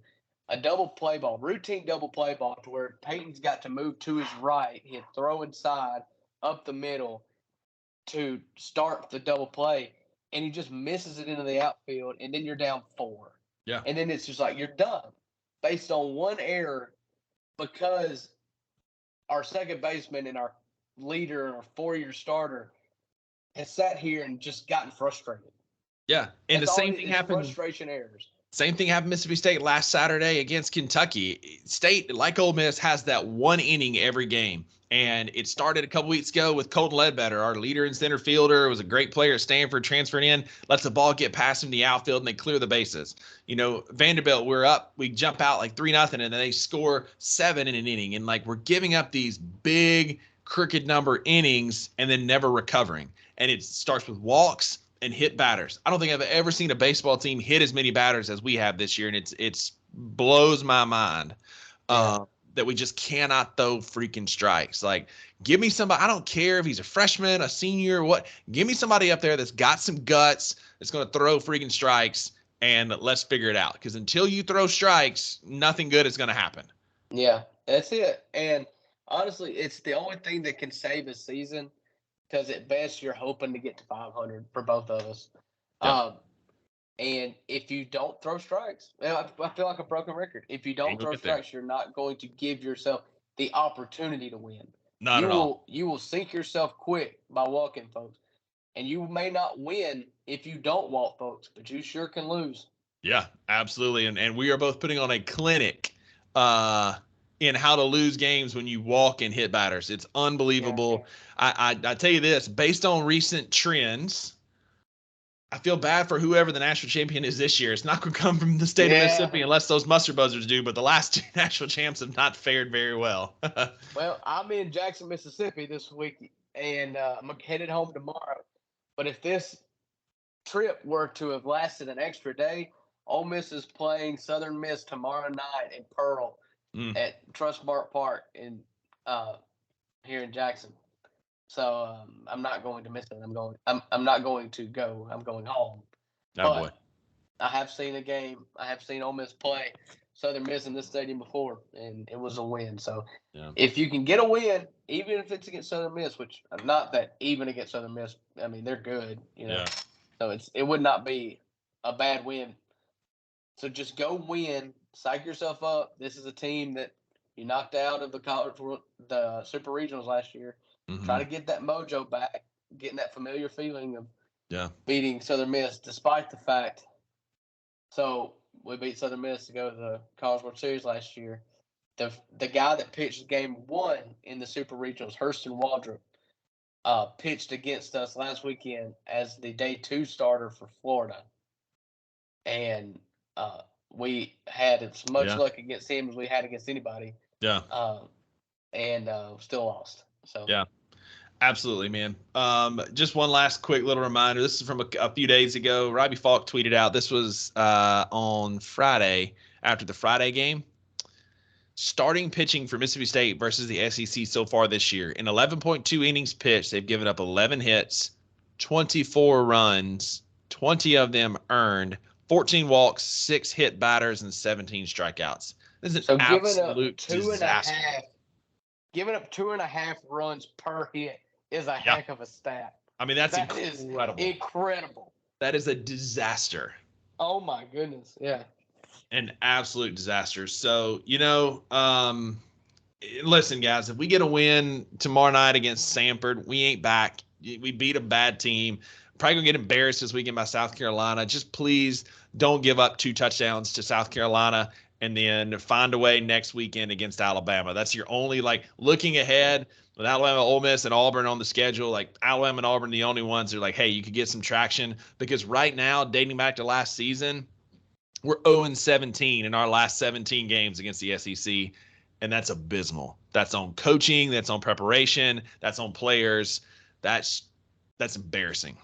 A double play ball, routine double play ball to where Peyton's got to move to his right. He'd throw inside. up the middle to start the double play, and he just misses it into the outfield, and then you're down 4. Yeah. And then it's just like you're done based on one error because our second baseman and our leader and our 4-year starter has sat here and just gotten frustrated. Yeah. And That's the same thing happened. Frustration errors. Same thing happened Mississippi State last Saturday against Kentucky. State, like Ole Miss, has that one inning every game. And it started a couple weeks ago with Colton Ledbetter, our leader in center fielder, was a great player at Stanford, transferred in, lets the ball get past him in the outfield, and they clear the bases. You know, Vanderbilt, we're up, we jump out like 3-0, and then they score 7 in an inning. And like we're giving up these big crooked number innings and then never recovering. And it starts with walks and hit batters. I don't think I've ever seen a baseball team hit as many batters as we have this year, and it's blows my mind. That we just cannot throw freaking strikes. Like, give me somebody. I don't care if he's a freshman, a senior, what. Give me somebody up there that's got some guts, that's going to throw freaking strikes, and let's figure it out. Because until you throw strikes, nothing good is going to happen. Yeah, that's it. And honestly, it's the only thing that can save a season. Because at best, you're hoping to get to 500 for both of us. Yeah. And if you don't throw strikes, I feel like a broken record. If you don't throw strikes, you're not going to give yourself the opportunity to win. Not at all. You will sink yourself quick by walking, folks. And you may not win if you don't walk, folks, but you sure can lose. Yeah, absolutely. And we are both putting on a clinic in how to lose games when you walk and hit batters. It's unbelievable. Yeah. I tell you this, based on recent trends, I feel bad for whoever the national champion is this year. It's not going to come from the state of Mississippi unless those mustard buzzers do, but the last 2 national champs have not fared very well. Well, I'm in Jackson, Mississippi this week, and I'm headed home tomorrow. But if this trip were to have lasted an extra day, Ole Miss is playing Southern Miss tomorrow night in Pearl at Trustmark Park in here in Jackson. So I'm not going to miss it. I'm not going to go. I'm going home. Oh boy. I have seen a game. I have seen Ole Miss play Southern Miss in this stadium before, and it was a win. So if you can get a win, even if it's against Southern Miss, which not that even against Southern Miss, I mean they're good, you know. So it would not be a bad win. So just go win, psych yourself up. This is a team that you knocked out of the Super Regionals last year. Mm-hmm. Try to get that mojo back, getting that familiar feeling of beating Southern Miss, despite the fact. So we beat Southern Miss to go to the College World Series last year. The guy that pitched game 1 in the Super Regionals, Hurston Waldrop, pitched against us last weekend as the day 2 starter for Florida. And we had as much luck against him as we had against anybody. And still lost. So absolutely, man. Just one last quick little reminder. This is from a few days ago. Robbie Falk tweeted out. This was on Friday after the Friday game. Starting pitching for Mississippi State versus the SEC so far this year. In 11.2 innings pitched, they've given up 11 hits, 24 runs, 20 of them earned, 14 walks, 6 hit batters, and 17 strikeouts. This is an absolute disaster. Giving up 2.5 runs per hit is a heck of a stat. I mean, that's incredible. Incredible. That is a disaster. Oh my goodness. Yeah. An absolute disaster. So, listen, guys, if we get a win tomorrow night against Samford, we ain't back. We beat a bad team. Probably going to get embarrassed this weekend by South Carolina. Just please don't give up 2 touchdowns to South Carolina and then find a way next weekend against Alabama. That's your only, looking ahead with Alabama, Ole Miss, and Auburn on the schedule. Alabama and Auburn, the only ones that are hey, you could get some traction. Because right now, dating back to last season, we're 0-17 in our last 17 games against the SEC, and that's abysmal. That's on coaching. That's on preparation. That's on players. That's embarrassing.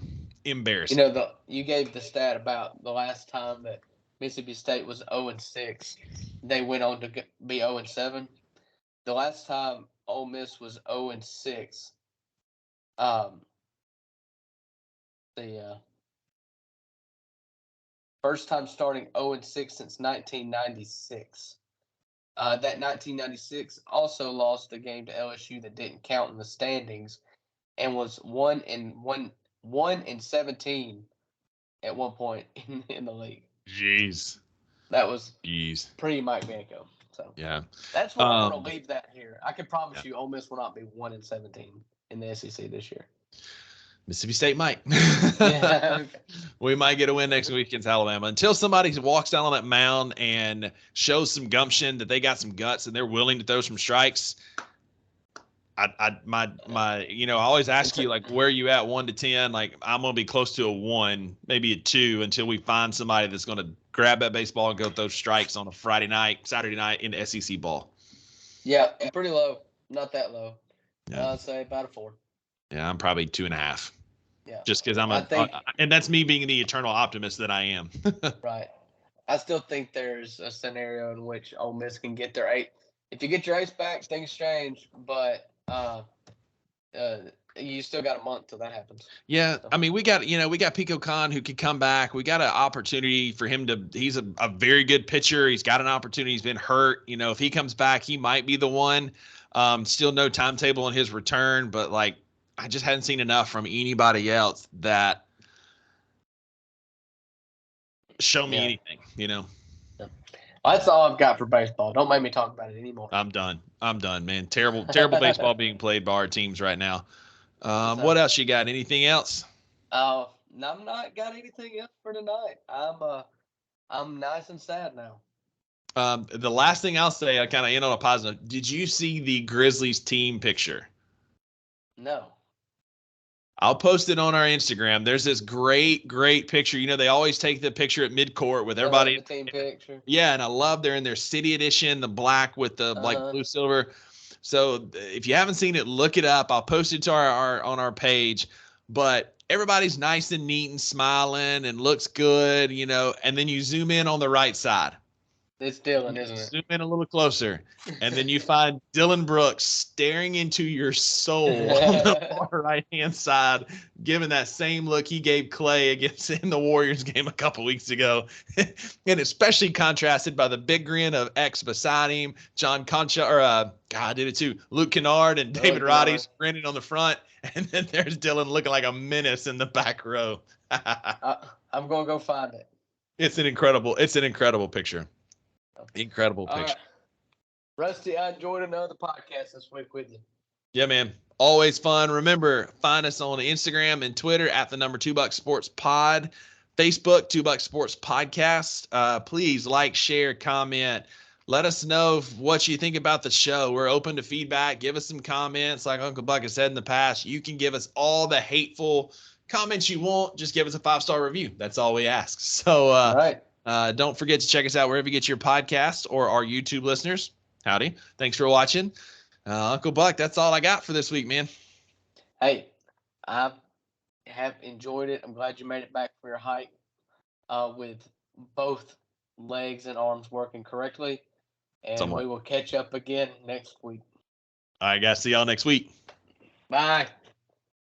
Embarrassing. You gave the stat about the last time that Mississippi State was 0-6. They went on to be 0-7. The last time Ole Miss was 0-6, the first time starting 0-6 since 1996. That 1996 also lost the game to LSU that didn't count in the standings, and was 1-17 at one point in the league. Jeez. That was Jeez. pre Mike Bianco. So Yeah. that's where I'm going to leave that here. I can promise you Ole Miss will not be 1-17 in the SEC this year. Mississippi State might. Yeah. We might get a win next week against Alabama. Until somebody walks down on that mound and shows some gumption that they got some guts and they're willing to throw some strikes. I always ask you, like, where are you at 1 to 10? Like, I'm going to be close to a 1, maybe a 2 until we find somebody that's going to grab that baseball and go throw strikes on a Saturday night in the SEC ball. Yeah, pretty low. Not that low. Yeah. I'd say about a 4. Yeah, I'm probably 2.5. Yeah. Just because and that's me being the eternal optimist that I am. Right. I still think there's a scenario in which Ole Miss can get their 8. If you get your ace back, things change, but you still got a month till that happens. Yeah, I mean, we got Pico Khan who could come back. We got an opportunity for him to. He's a very good pitcher. He's got an opportunity. He's been hurt. If he comes back, he might be the one. Still no timetable on his return, but like I just hadn't seen enough from anybody else that show me anything. Yeah. That's all I've got for baseball. Don't make me talk about it anymore. I'm done, man. Terrible baseball being played by our teams right now. What else you got? Anything else? No, I'm not got anything else for tonight. I'm nice and sad now. The last thing I'll say, I kind of end on a positive. Did you see the Grizzlies team picture? No. I'll post it on our Instagram. There's this great picture. They always take the picture at midcourt with everybody. The team picture. Yeah, and I love they're in their city edition, the black with the like blue silver. So if you haven't seen it, look it up. I'll post it to our on our page. But everybody's nice and neat and smiling and looks good, and then you zoom in on the right side. It's Dylan, isn't it? Zoom in a little closer, and then you find Dylan Brooks staring into your soul on the far right-hand side, giving that same look he gave Clay in the Warriors game a couple weeks ago, and especially contrasted by the big grin of X beside him, John Concha, I did it too, Luke Kennard and David Roddy's grinning on the front, and then there's Dylan looking like a menace in the back row. I'm gonna go find it. It's an incredible picture. Incredible picture. Right. Rusty, I enjoyed another podcast this week with you. Yeah, man. Always fun. Remember, find us on Instagram and Twitter at the number 2 Bucks Sports Pod, Facebook 2 Bucks Sports Podcast. Please like, share, comment. Let us know what you think about the show. We're open to feedback. Give us some comments. Like Uncle Buck has said in the past, you can give us all the hateful comments you want. Just give us a 5-star review. That's all we ask. So, all right. Don't forget to check us out wherever you get your podcast or our YouTube listeners. Howdy. Thanks for watching. Uncle Buck, that's all I got for this week, man. Hey, I have enjoyed it. I'm glad you made it back for your hike with both legs and arms working correctly. And we will catch up again next week. All right, guys. See y'all next week. Bye.